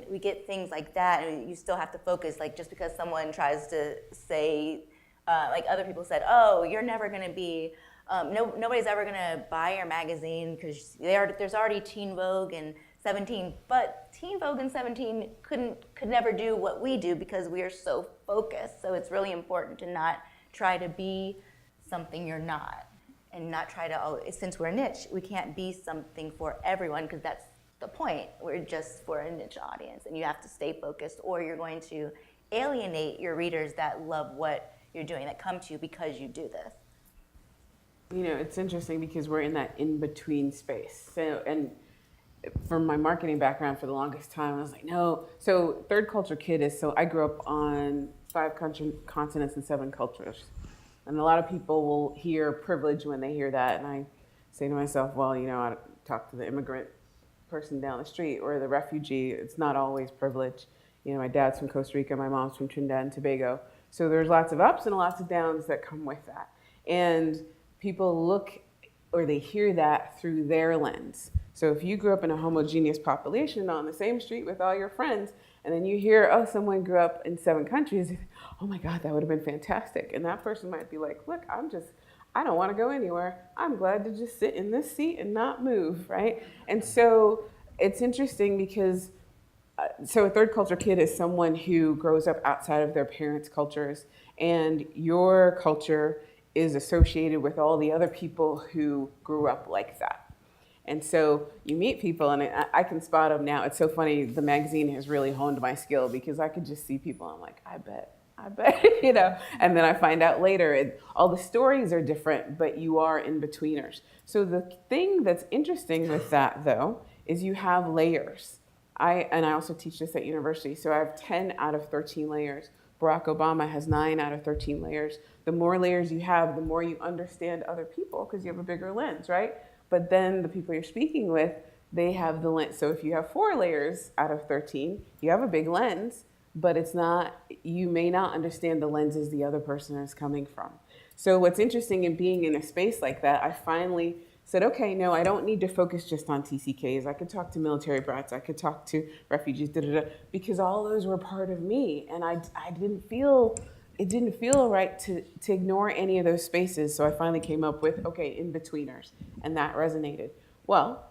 we get things like that, and you still have to focus, like, just because someone tries to say, like other people said, oh, you're never gonna be, nobody's ever gonna buy your magazine because there's already Teen Vogue and 17, but Teen Vogue and 17 could never do what we do because we are so focused. So it's really important to not try to be something you're not, and not try to, since we're a niche, we can't be something for everyone, because that's the point. We're just for a niche audience, and you have to stay focused, or you're going to alienate your readers that love what you're doing, that come to you because you do this. You know, it's interesting because we're in that in-between space. So, and from my marketing background for the longest time, I was like, no. So third culture kid is, so I grew up on 5 continents and 7 cultures. And a lot of people will hear privilege when they hear that. And I say to myself, well, you know, I talk to the immigrant person down the street or the refugee. It's not always privilege. You know, my dad's from Costa Rica, my mom's from Trinidad and Tobago. So there's lots of ups and lots of downs that come with that. And people look, or they hear that through their lens. So if you grew up in a homogeneous population on the same street with all your friends, and then you hear, oh, someone grew up in 7 countries, oh my God, that would have been fantastic. And that person might be like, look, I don't want to go anywhere. I'm glad to just sit in this seat and not move, right? And so it's interesting because, so a third culture kid is someone who grows up outside of their parents' cultures, and your culture is associated with all the other people who grew up like that. And so you meet people, and I can spot them now. It's so funny, the magazine has really honed my skill, because I could just see people, I'm like, I bet, you know. And then I find out later, all the stories are different, but you are in-betweeners. So the thing that's interesting with that, though, is you have layers. I also teach this at university, so I have 10 out of 13 layers. Barack Obama has 9 out of 13 layers. The more layers you have, the more you understand other people, because you have a bigger lens, right? But then the people you're speaking with, they have the lens. So if you have 4 layers out of 13, you have a big lens, but it's not, you may not understand the lenses the other person is coming from. So what's interesting in being in a space like that, I finally said, okay, no, I don't need to focus just on TCKs. I could talk to military brats, I could talk to refugees, because all those were part of me. And it didn't feel right to ignore any of those spaces. So I finally came up with, okay, in-betweeners, and that resonated. Well,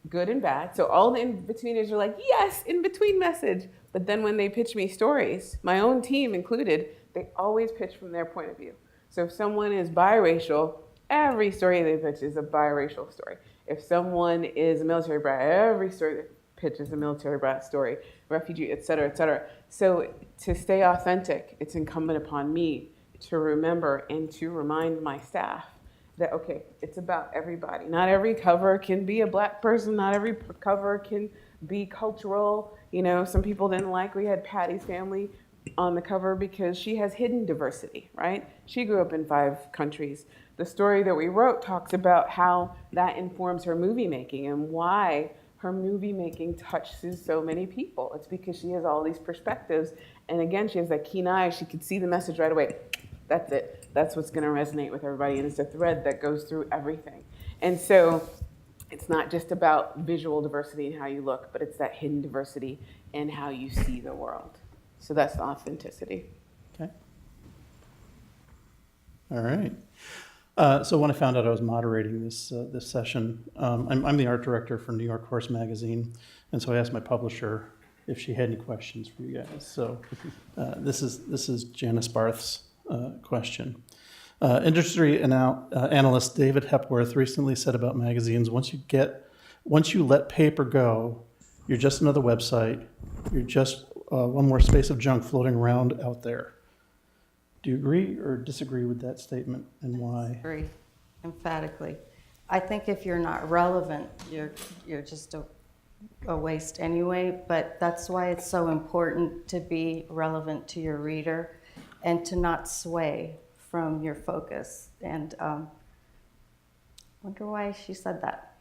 good and bad. So all the in-betweeners are like, yes, in-between message. But then when they pitch me stories, my own team included, they always pitch from their point of view. So if someone is biracial, every story they pitch is a biracial story. If someone is a military brat, every story they pitch is a military brat story, refugee, et cetera, et cetera. So to stay authentic, it's incumbent upon me to remember and to remind my staff that, okay, it's about everybody. Not every cover can be a Black person. Not every cover can be cultural. You know, some people didn't like, we had Patty's family on the cover because she has hidden diversity, right? She grew up in 5 countries. The story that we wrote talks about how that informs her movie making and why her movie making touches so many people. It's because she has all these perspectives. And again, she has that keen eye. She could see the message right away. That's it. That's what's going to resonate with everybody. And it's a thread that goes through everything. And so it's not just about visual diversity and how you look, but it's that hidden diversity and how you see the world. So that's the authenticity. Okay. All right. So when I found out I was moderating this session, I'm the art director for New York Horse Magazine, and so I asked my publisher if she had any questions for you guys. So this is Janice Barth's question. Industry analyst David Hepworth recently said about magazines: once you let paper go, you're just another website. You're just one more space of junk floating around out there. Do you agree or disagree with that statement, and why? Agree, emphatically. I think if you're not relevant, you're just a waste anyway, but that's why it's so important to be relevant to your reader and to not sway from your focus. And wonder why she said that.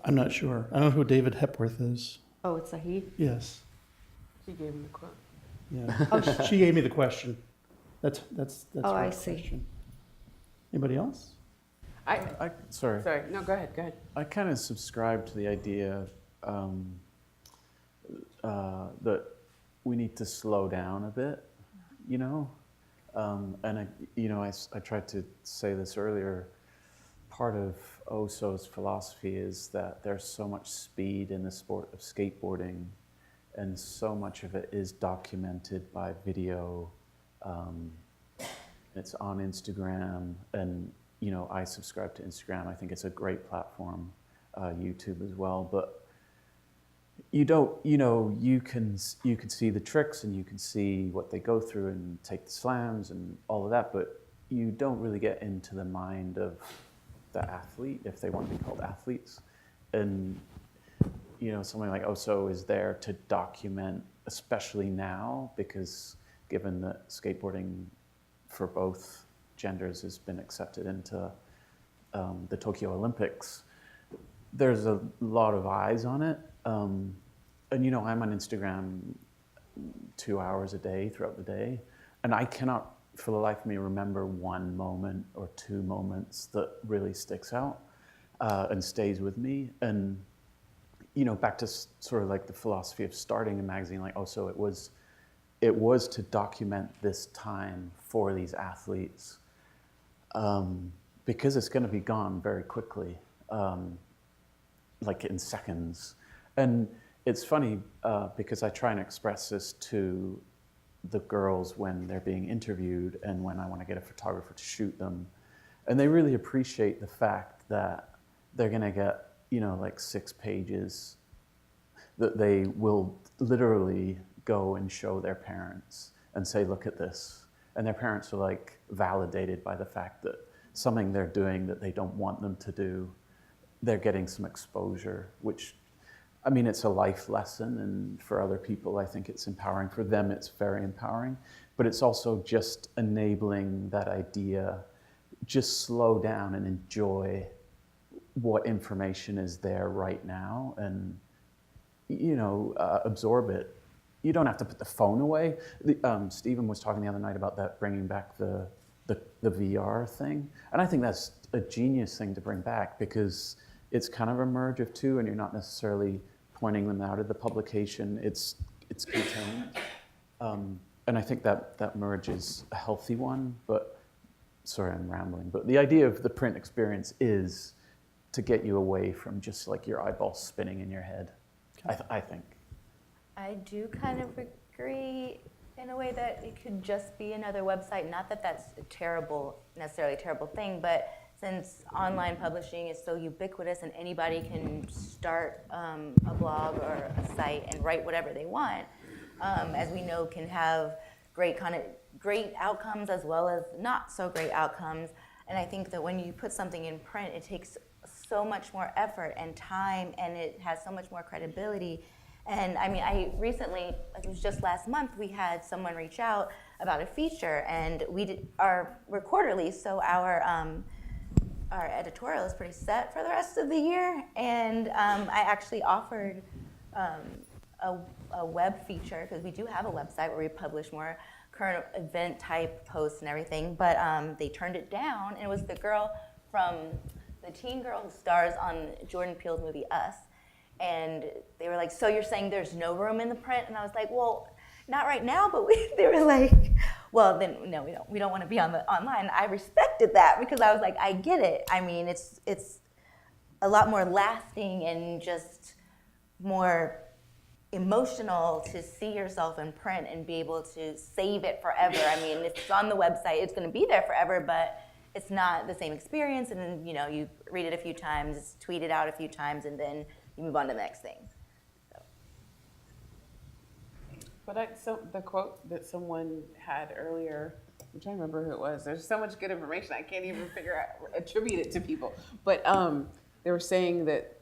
I'm not sure. I don't know who David Hepworth is. Oh, it's a he? Yes. She gave me the quote. Yeah. She gave me the question. That's Oh, her I see. question. Anybody else? Sorry. Sorry, no, go ahead, go ahead. I kind of subscribe to the idea that we need to slow down a bit, you know? And I tried to say this earlier. Part of OSO's philosophy is that there's so much speed in the sport of skateboarding, and so much of it is documented by video. It's on Instagram, and I subscribe to Instagram. I think it's a great platform, YouTube as well. But you can see the tricks, and you can see what they go through and take the slams and all of that, but you don't really get into the mind of the athlete, if they want to be called athletes. And something like OSO is there to document, especially now, because given that skateboarding for both genders has been accepted into the Tokyo Olympics, there's a lot of eyes on it. And I'm on Instagram 2 hours a day throughout the day, and I cannot for the life of me remember one moment or two moments that really sticks out and stays with me. And back to sort of like the philosophy of starting a magazine like OSO, it was to document this time for these athletes, because it's going to be gone very quickly, like in seconds. And it's funny because I try and express this to the girls when they're being interviewed and when I want to get a photographer to shoot them. And they really appreciate the fact that they're going to get, like 6 pages that they will literally go and show their parents and say, look at this. And their parents are like validated by the fact that something they're doing that they don't want them to do, they're getting some exposure, which, I mean, it's a life lesson, and for other people, I think it's empowering. For them, it's very empowering, but it's also just enabling that idea, just slow down and enjoy what information is there right now, and, absorb it. You don't have to put the phone away. Stephen was talking the other night about that, bringing back the VR thing, and I think that's a genius thing to bring back, because it's kind of a merge of two, and you're not necessarily pointing them out at the publication. It's contained. And I think that merge is a healthy one, but sorry, I'm rambling. But the idea of the print experience is to get you away from just like your eyeballs spinning in your head, I think. I do kind of agree in a way that it could just be another website. Not that that's necessarily a terrible thing, but since online publishing is so ubiquitous and anybody can start a blog or a site and write whatever they want, as we know, can have great outcomes as well as not so great outcomes. And I think that when you put something in print, it takes so much more effort and time, and it has so much more credibility. And I mean, I recently, it was just last month, we had someone reach out about a feature, and we're quarterly, so our editorial is pretty set for the rest of the year. And I actually offered a web feature, because we do have a website where we publish more current event type posts and everything, but they turned it down, and it was the teen girl who stars on Jordan Peele's movie Us. And they were like, so you're saying there's no room in the print? And I was like, well, not right now, but they were like, well, then no, we don't want to be online. I respected that because I was like, I get it. I mean, it's a lot more lasting and just more emotional to see yourself in print and be able to save it forever. I mean, if it's on the website, it's going to be there forever, but it's not the same experience. And then, you read it a few times, tweet it out a few times, and then you move on to the next thing. But the quote that someone had earlier, I'm trying to remember who it was. There's so much good information I can't even attribute it to people. But they were saying that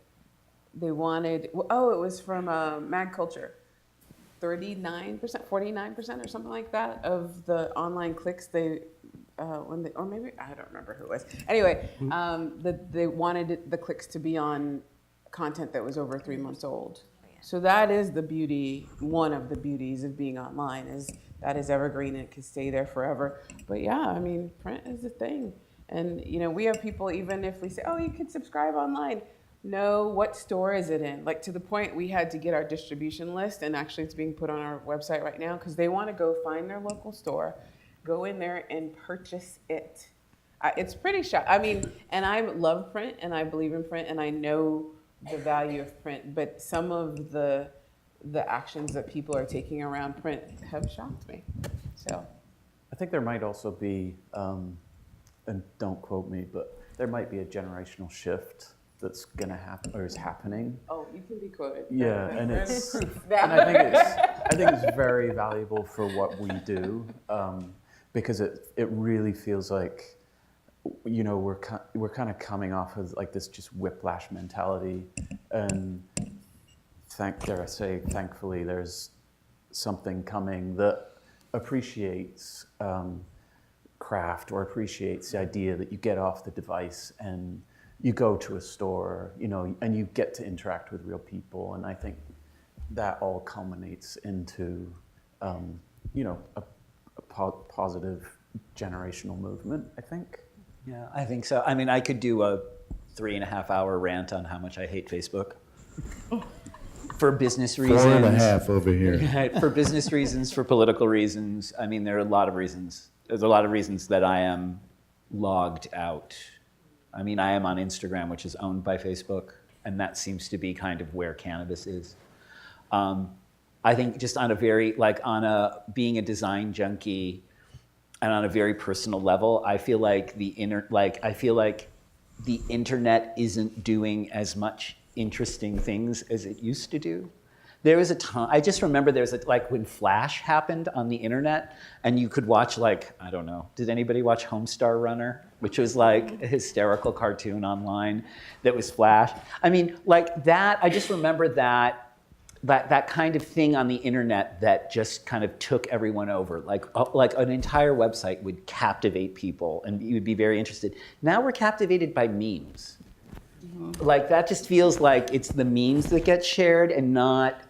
they wanted, it was from Mag Culture. 39%, 49% or something like that of the online clicks or maybe, I don't remember who it was. Anyway, they wanted the clicks to be on content that was over 3 months old. So that is the beauty, one of the beauties of being online is that is evergreen and it can stay there forever. But yeah, I mean, print is a thing. And we have people, even if we say, oh, you can subscribe online, know what store is it in? Like to the point we had to get our distribution list, and actually it's being put on our website right now because they want to go find their local store, go in there and purchase it. It's pretty shocking. I mean, and I love print and I believe in print and I know the value of print, but some of the actions that people are taking around print have shocked me. So I think there might also be, and don't quote me, but there might be a generational shift that's going to happen or is happening. Oh, you can be quoted. Yeah, and I think it's very valuable for what we do, because it really feels like, we're kind of coming off of like this just whiplash mentality, and thankfully there's something coming that appreciates craft or appreciates the idea that you get off the device and you go to a store, and you get to interact with real people. And I think that all culminates into, a positive generational movement, I think. Yeah, I think so. I mean, I could do a 3.5-hour rant on how much I hate Facebook. For business reasons. 4.5 over here. For business reasons, for political reasons. I mean, there are a lot of reasons. There's a lot of reasons that I am logged out. I mean, I am on Instagram, which is owned by Facebook, and that seems to be kind of where cannabis is. I think just on a very, being a design junkie, and on a very personal level, I feel like the internet isn't doing as much interesting things as it used to do. There was a time, I just remember when Flash happened on the internet, and you could watch I don't know, did anybody watch Homestar Runner? Which was like a hysterical cartoon online that was Flash. I mean, that, I just remember that kind of thing on the internet that just kind of took everyone over. Like an entire website would captivate people and you would be very interested. Now we're captivated by memes. Mm-hmm. That just feels like it's the memes that get shared and not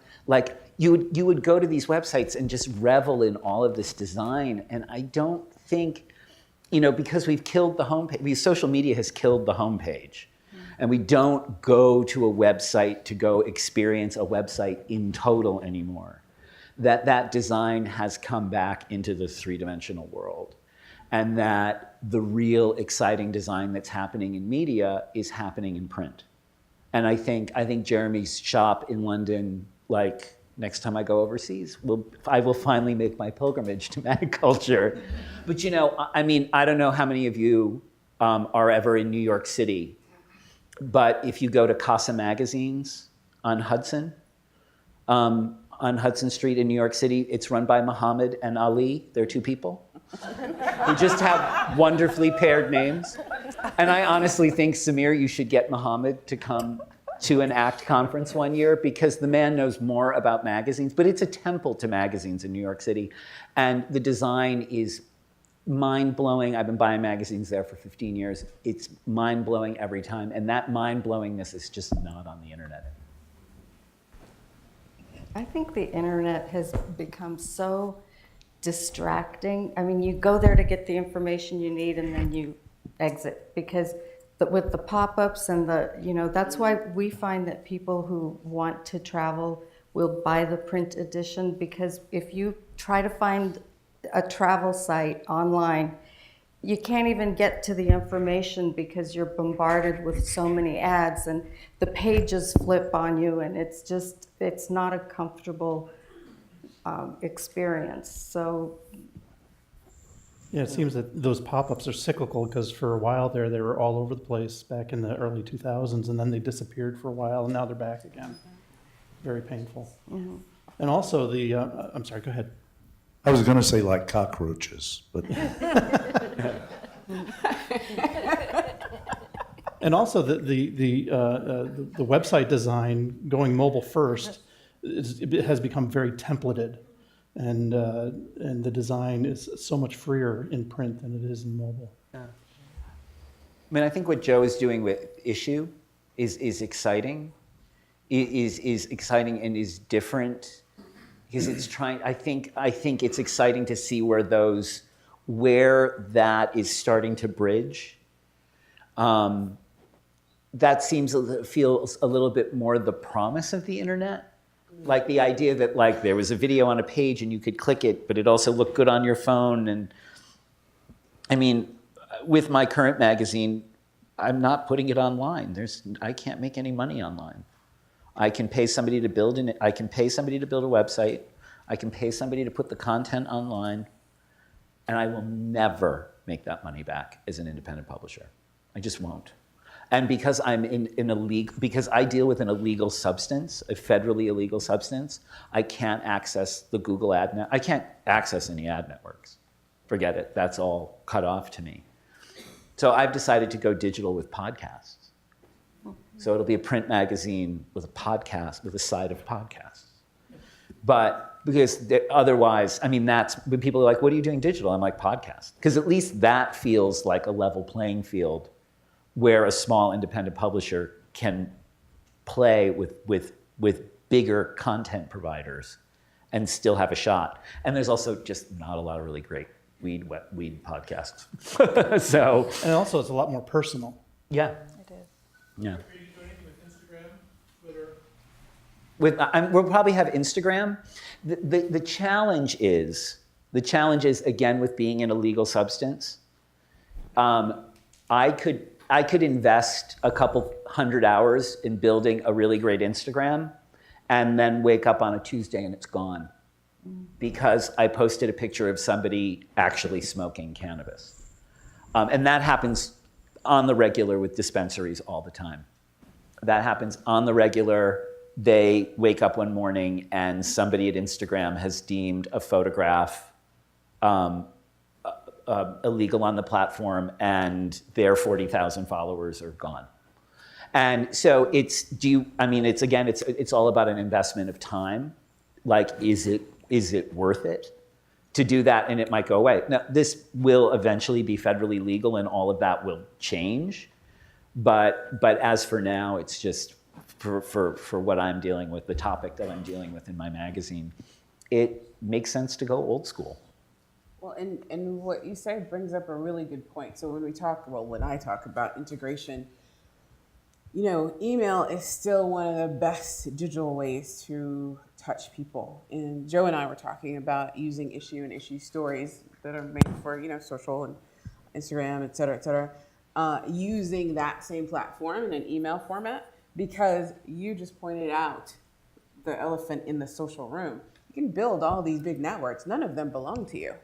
you would go to these websites and just revel in all of this design. And I don't think, because we've killed the homepage, social media has killed the homepage. And we don't go to a website to go experience a website in total anymore. That design has come back into the three-dimensional world. And that the real exciting design that's happening in media is happening in print. And I think Jeremy's shop in London, next time I go overseas, I will finally make my pilgrimage to Mag Culture. But I mean, I don't know how many of you are ever in New York City. But if you go to Casa Magazines on Hudson Street in New York City, it's run by Muhammad and Ali. They're two people who just have wonderfully paired names. And I honestly think, Samir, you should get Muhammad to come to an ACT conference one year because the man knows more about magazines. But it's a temple to magazines in New York City. And the design is mind-blowing. I've been buying magazines there for 15 years. It's mind-blowing every time, and that mind-blowingness is just not on the internet. I think the internet has become so distracting. I mean, you go there to get the information you need and then you exit because with the pop-ups and that's why we find that people who want to travel will buy the print edition because if you try to find a travel site online, you can't even get to the information because you're bombarded with so many ads and the pages flip on you, and it's not a comfortable experience. So Yeah, it seems that those pop-ups are cyclical because for a while there, they were all over the place back in the early 2000s, and then they disappeared for a while, and now they're back again. Very painful. And also the, I'm sorry, go ahead. I was going to say like cockroaches, but And also the website design going mobile first it has become very templated, and the design is so much freer in print than it is in mobile. I mean, I think what Joe is doing with Issue is exciting, is exciting and is different because it's trying. I think it's exciting to see where that is starting to bridge. That feels a little bit more the promise of the internet. Like the idea that like there was a video on a page and you could click it, but it also looked good on your phone. And I mean, with my current magazine, I'm not putting it online. I can't make any money online. I can pay somebody to build I can pay somebody to build a website. I can pay somebody to put the content online, and I will never make that money back as an independent publisher. I just won't. And because I'm because I deal with an illegal substance, a federally illegal substance, I can't access the Google ad net. I can't access any ad networks. Forget it. That's all cut off to me. So I've decided to go digital with podcasts. So it'll be a print magazine with a podcast, with a side of podcasts. But because otherwise, I mean, that's when people are like, what are you doing digital? I'm like, podcast. Because at least that feels like a level playing field where a small independent publisher can play with bigger content providers and still have a shot. And there's also just not a lot of really great weed podcasts. So, And also, it's a lot more personal. yeah. It is. Yeah. Are you doing anything with Instagram, Twitter? We'll probably have Instagram. The challenge is again with being an illegal substance. I could invest a couple hundred hours in building a really great Instagram, and then wake up on a Tuesday and it's gone, because I posted a picture of somebody actually smoking cannabis, and that happens on the regular with dispensaries all the time. That happens on the regular. They wake up one morning and somebody at Instagram has deemed a photograph illegal on the platform, and their 40,000 followers are gone. And so it's all about an investment of time. Like, is it worth it to do that? And it might go away. Now, this will eventually be federally legal, and all of that will change. But as for now, it's just for what I'm dealing with, the topic that I'm dealing with in my magazine, it makes sense to go old school. Well, and what you say brings up a really good point. So when I talk about integration, email is still one of the best digital ways to touch people. And Joe and I were talking about using Issue and Issue stories that are made for, social and Instagram, et cetera, using that same platform in an email format, because you just pointed out the elephant in the social room. You can build all these big networks. None of them belong to you.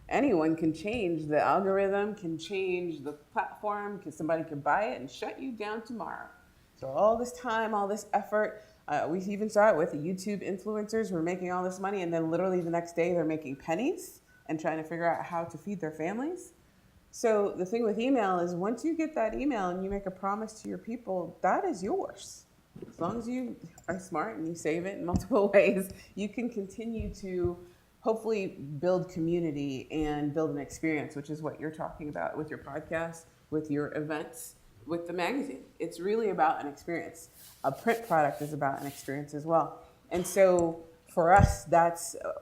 Anyone can change the algorithm, can change the platform, because somebody can buy it and shut you down tomorrow. So all this time, all this effort, we even saw it with the YouTube influencers who were making all this money, and then literally the next day they're making pennies and trying to figure out how to feed their families. So the thing with email is, once you get that email and you make a promise to your people, that is yours. As long as you are smart and you save it in multiple ways, you can continue to hopefully build community and build an experience, which is what you're talking about with your podcast, with your events, with the magazine. It's really about an experience. A print product is about an experience as well. And so for us,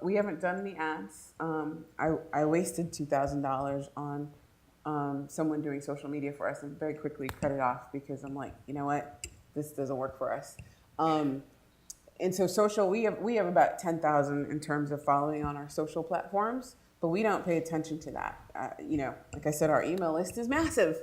we haven't done any ads. I wasted $2,000 on someone doing social media for us and very quickly cut it off, because I'm like, you know what, this doesn't work for us. And so social, we have about 10,000 in terms of following on our social platforms. but we don't pay attention to that. You know, like I said, our email list is massive,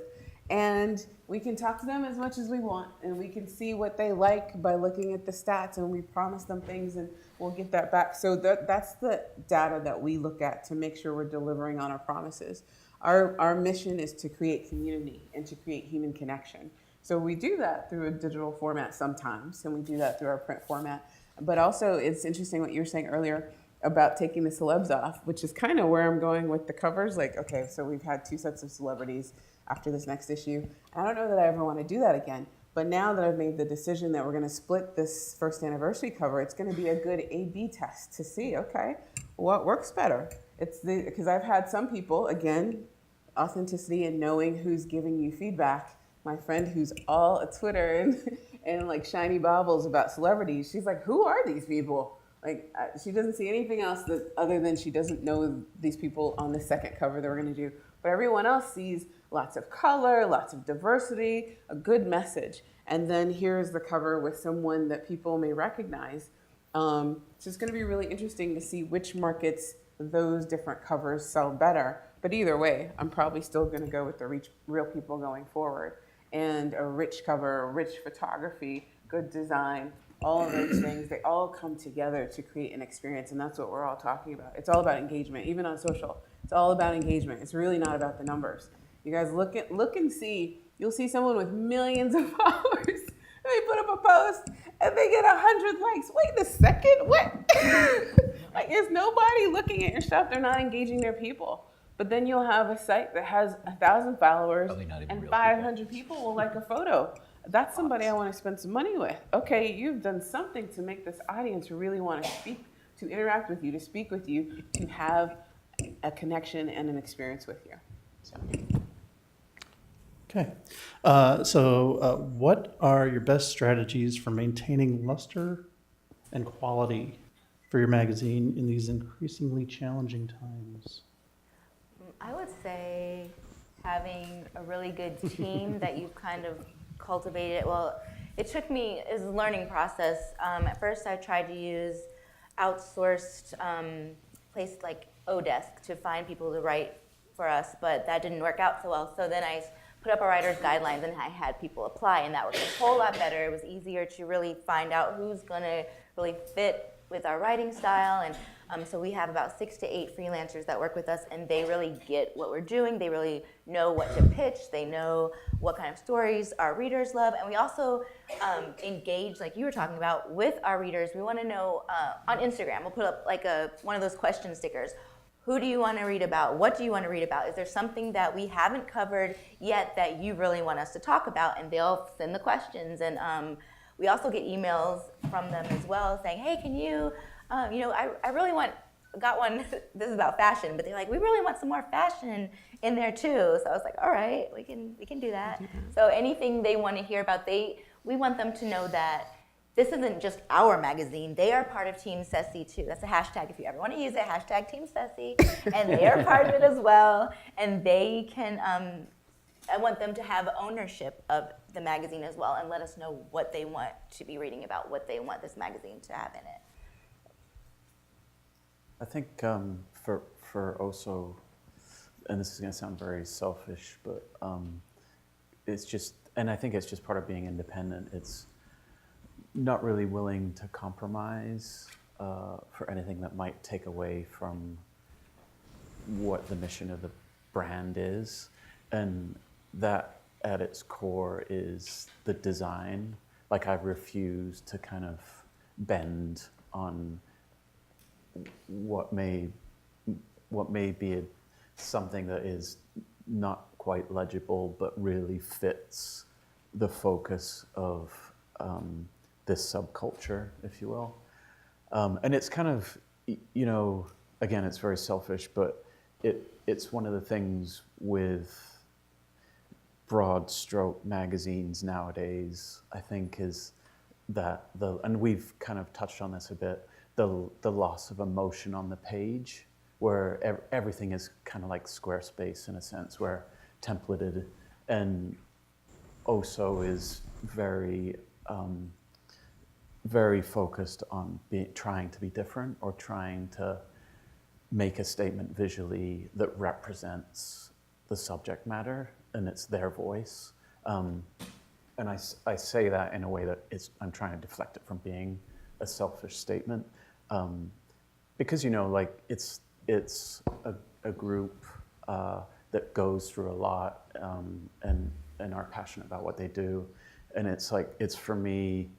and we can talk to them as much as we want, and we can see what they like by looking at the stats, and we promise them things, and we'll get that back. So that's the data that we look at to make sure we're delivering on our promises. Our mission is to create community and to create human connection. So we do that through a digital format sometimes, and we do that through our print format. But also, it's interesting what you were saying earlier about taking the celebs off, which is kind of where I'm going with the covers. Like, okay, so we've had 2 sets of celebrities after this next issue. I don't know that I ever want to do that again. But now that I've made the decision that we're going to split this first anniversary cover, it's going to be a good A/B test to see, okay, what works better. Because I've had some people, again, authenticity and knowing who's giving you feedback. My friend who's all a Twitter and like shiny baubles about celebrities, she's like, who are these people? Like, she doesn't see anything else other than she doesn't know these people on the second cover that we're going to do. But everyone else sees lots of color, lots of diversity, a good message. And then here's the cover with someone that people may recognize. So it's going to be really interesting to see which markets those different covers sell better. But either way, I'm probably still going to go with the real people going forward. And a rich cover, rich photography, good design, all of those things, they all come together to create an experience. And that's what we're all talking about. It's all about engagement, even on social. It's all about engagement. It's really not about the numbers. You guys look and see. You'll see someone with millions of followers. And they put up a post and they get 100 likes. Wait a second, what? Like, is nobody looking at your stuff? They're not engaging their people. But then you'll have a site that has 1,000 followers and 500 people will like a photo. That's somebody I want to spend some money with. Okay, you've done something to make this audience really want to speak, to interact with you, to speak with you, to have a connection and an experience with you. So. Okay. What are your best strategies for maintaining luster and quality for your magazine in these increasingly challenging times? I would say having a really good team that you've kind of cultivated. Well, it took me, it was a learning process. At first I tried to use outsourced places like Odesk to find people to write for us, but that didn't work out so well. So then I put up a writer's guidelines and I had people apply, and that worked a whole lot better. It was easier to really find out who's gonna really fit with our writing style. And so we have about 6 to 8 freelancers that work with us, and they really get what we're doing. They really know what to pitch. They know what kind of stories our readers love. And we also engage, like you were talking about, with our readers. We want to know on Instagram, we'll put up like one of those question stickers. Who do you want to read about? What do you want to read about? Is there something that we haven't covered yet that you really want us to talk about? And they'll send the questions. And we also get emails from them as well saying, hey, can you, I really got one, this is about fashion, but they're like, we really want some more fashion in there too. So I was like, all right, we can do that. So anything they want to hear about, we want them to know that this isn't just our magazine. They are part of Team Sesi too. That's a hashtag if you ever want to use it, hashtag Team Sesi. And they are part of it as well. And they can, I want them to have ownership of the magazine as well and let us know what they want to be reading about, what they want this magazine to have in it. I think for also, and this is going to sound very selfish, but it's just, and I think it's just part of being independent. It's not really willing to compromise for anything that might take away from what the mission of the brand is. And that at its core is the design. Like, I refuse to kind of bend on what may be something that is not quite legible, but really fits the focus of this subculture, if you will. And it's kind of, again, it's very selfish, but it's one of the things with broad stroke magazines nowadays, I think, is that and we've kind of touched on this a bit, the loss of emotion on the page, where everything is kind of like Squarespace in a sense, where templated, and Oso is very, very focused on trying to be different, or trying to make a statement visually that represents the subject matter and it's their voice. And I say that in a way that I'm trying to deflect it from being a selfish statement. Because, you know, like it's a group that goes through a lot and are passionate about what they do. And it's for me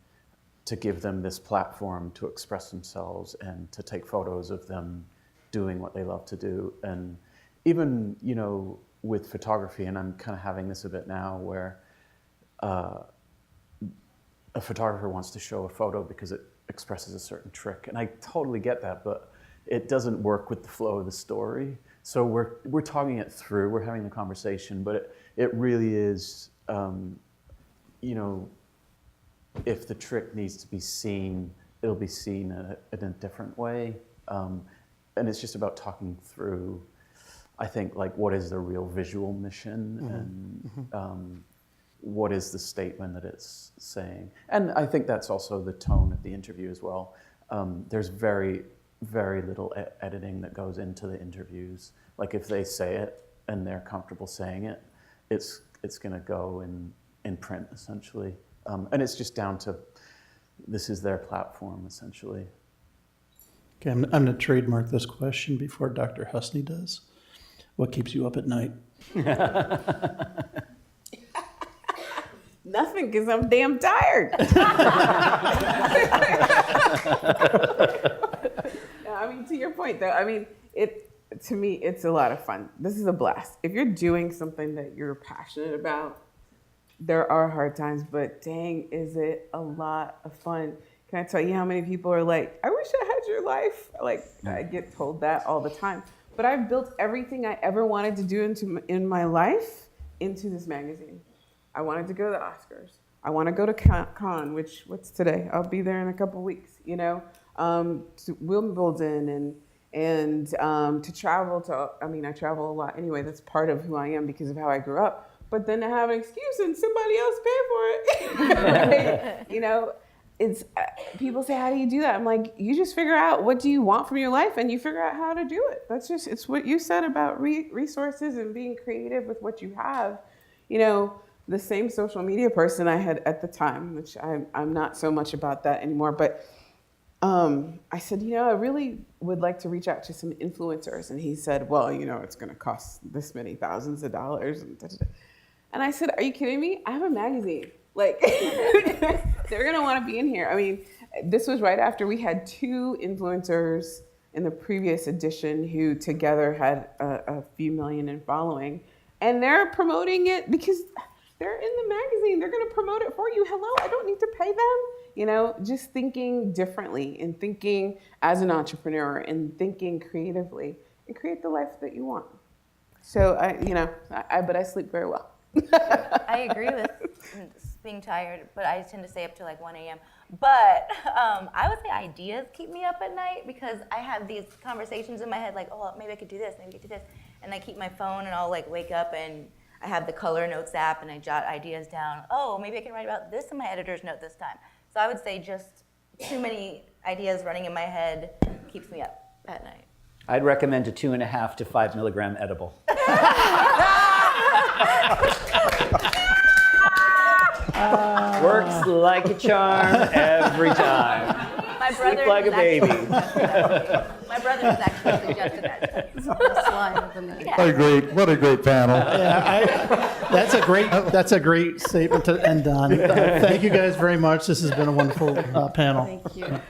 to give them this platform to express themselves and to take photos of them doing what they love to do. And even, you know, with photography, and I'm kind of having this a bit now where a photographer wants to show a photo because it expresses a certain trick. And I totally get that, but it doesn't work with the flow of the story. So we're talking it through, we're having the conversation, but it really is, you know, if the trick needs to be seen, it'll be seen in a different way. And it's just about talking through, I think, like, what is the real visual mission and what is the statement that it's saying. And I think that's also the tone of the interview as well. There's very, very little editing that goes into the interviews. Like, if they say it and they're comfortable saying it, it's going to go in print, essentially. And it's just down to, this is their platform, essentially. Okay, I'm going to trademark this question before Dr. Husney does. What keeps you up at night? Nothing, because I'm damn tired. No, I mean, to your point, though, I mean, to me, it's a lot of fun. This is a blast. If you're doing something that you're passionate about, there are hard times, but dang, is it a lot of fun. Can I tell you how many people are like, I wish I had your life? Like, I get told that all the time. But I've built everything I ever wanted to do in my life into this magazine. I wanted to go to the Oscars. I want to go to Cannes, what's today? I'll be there in a couple weeks, you know, to Wimbledon and to travel to, I mean, I travel a lot anyway. That's part of who I am because of how I grew up. But then to have an excuse and somebody else pay for it, right? You know, it's people say, how do you do that? I'm like, you just figure out what do you want from your life and you figure out how to do it. It's what you said about resources and being creative with what you have. You know, the same social media person I had at the time, which I'm not so much about that anymore, but I said, you know, I really would like to reach out to some influencers. And he said, well, you know, it's going to cost this many thousands of dollars. And I said, are you kidding me? I have a magazine. Like, they're going to want to be in here. I mean, this was right after we had 2 influencers in the previous edition who together had a few million in following. And they're promoting it because they're in the magazine. They're going to promote it for you. Hello, I don't need to pay them. You know, just thinking differently and thinking as an entrepreneur and thinking creatively and create the life that you want. So, but I sleep very well. I agree with being tired, but I tend to stay up till like 1 a.m. But I would say ideas keep me up at night because I have these conversations in my head like, oh, maybe I could do this, maybe I could do this. And I keep my phone and I'll like wake up and I have the color notes app and I jot ideas down. Oh, maybe I can write about this in my editor's note this time. So I would say just too many ideas running in my head keeps me up at night. I'd recommend a 2.5 to 5 milligram edible. Works like a charm every time. My brother Sleep like a baby. My brother has actually suggested that. What a great panel. Yeah, that's a great statement to end on. Thank you guys very much. This has been a wonderful panel. Thank you.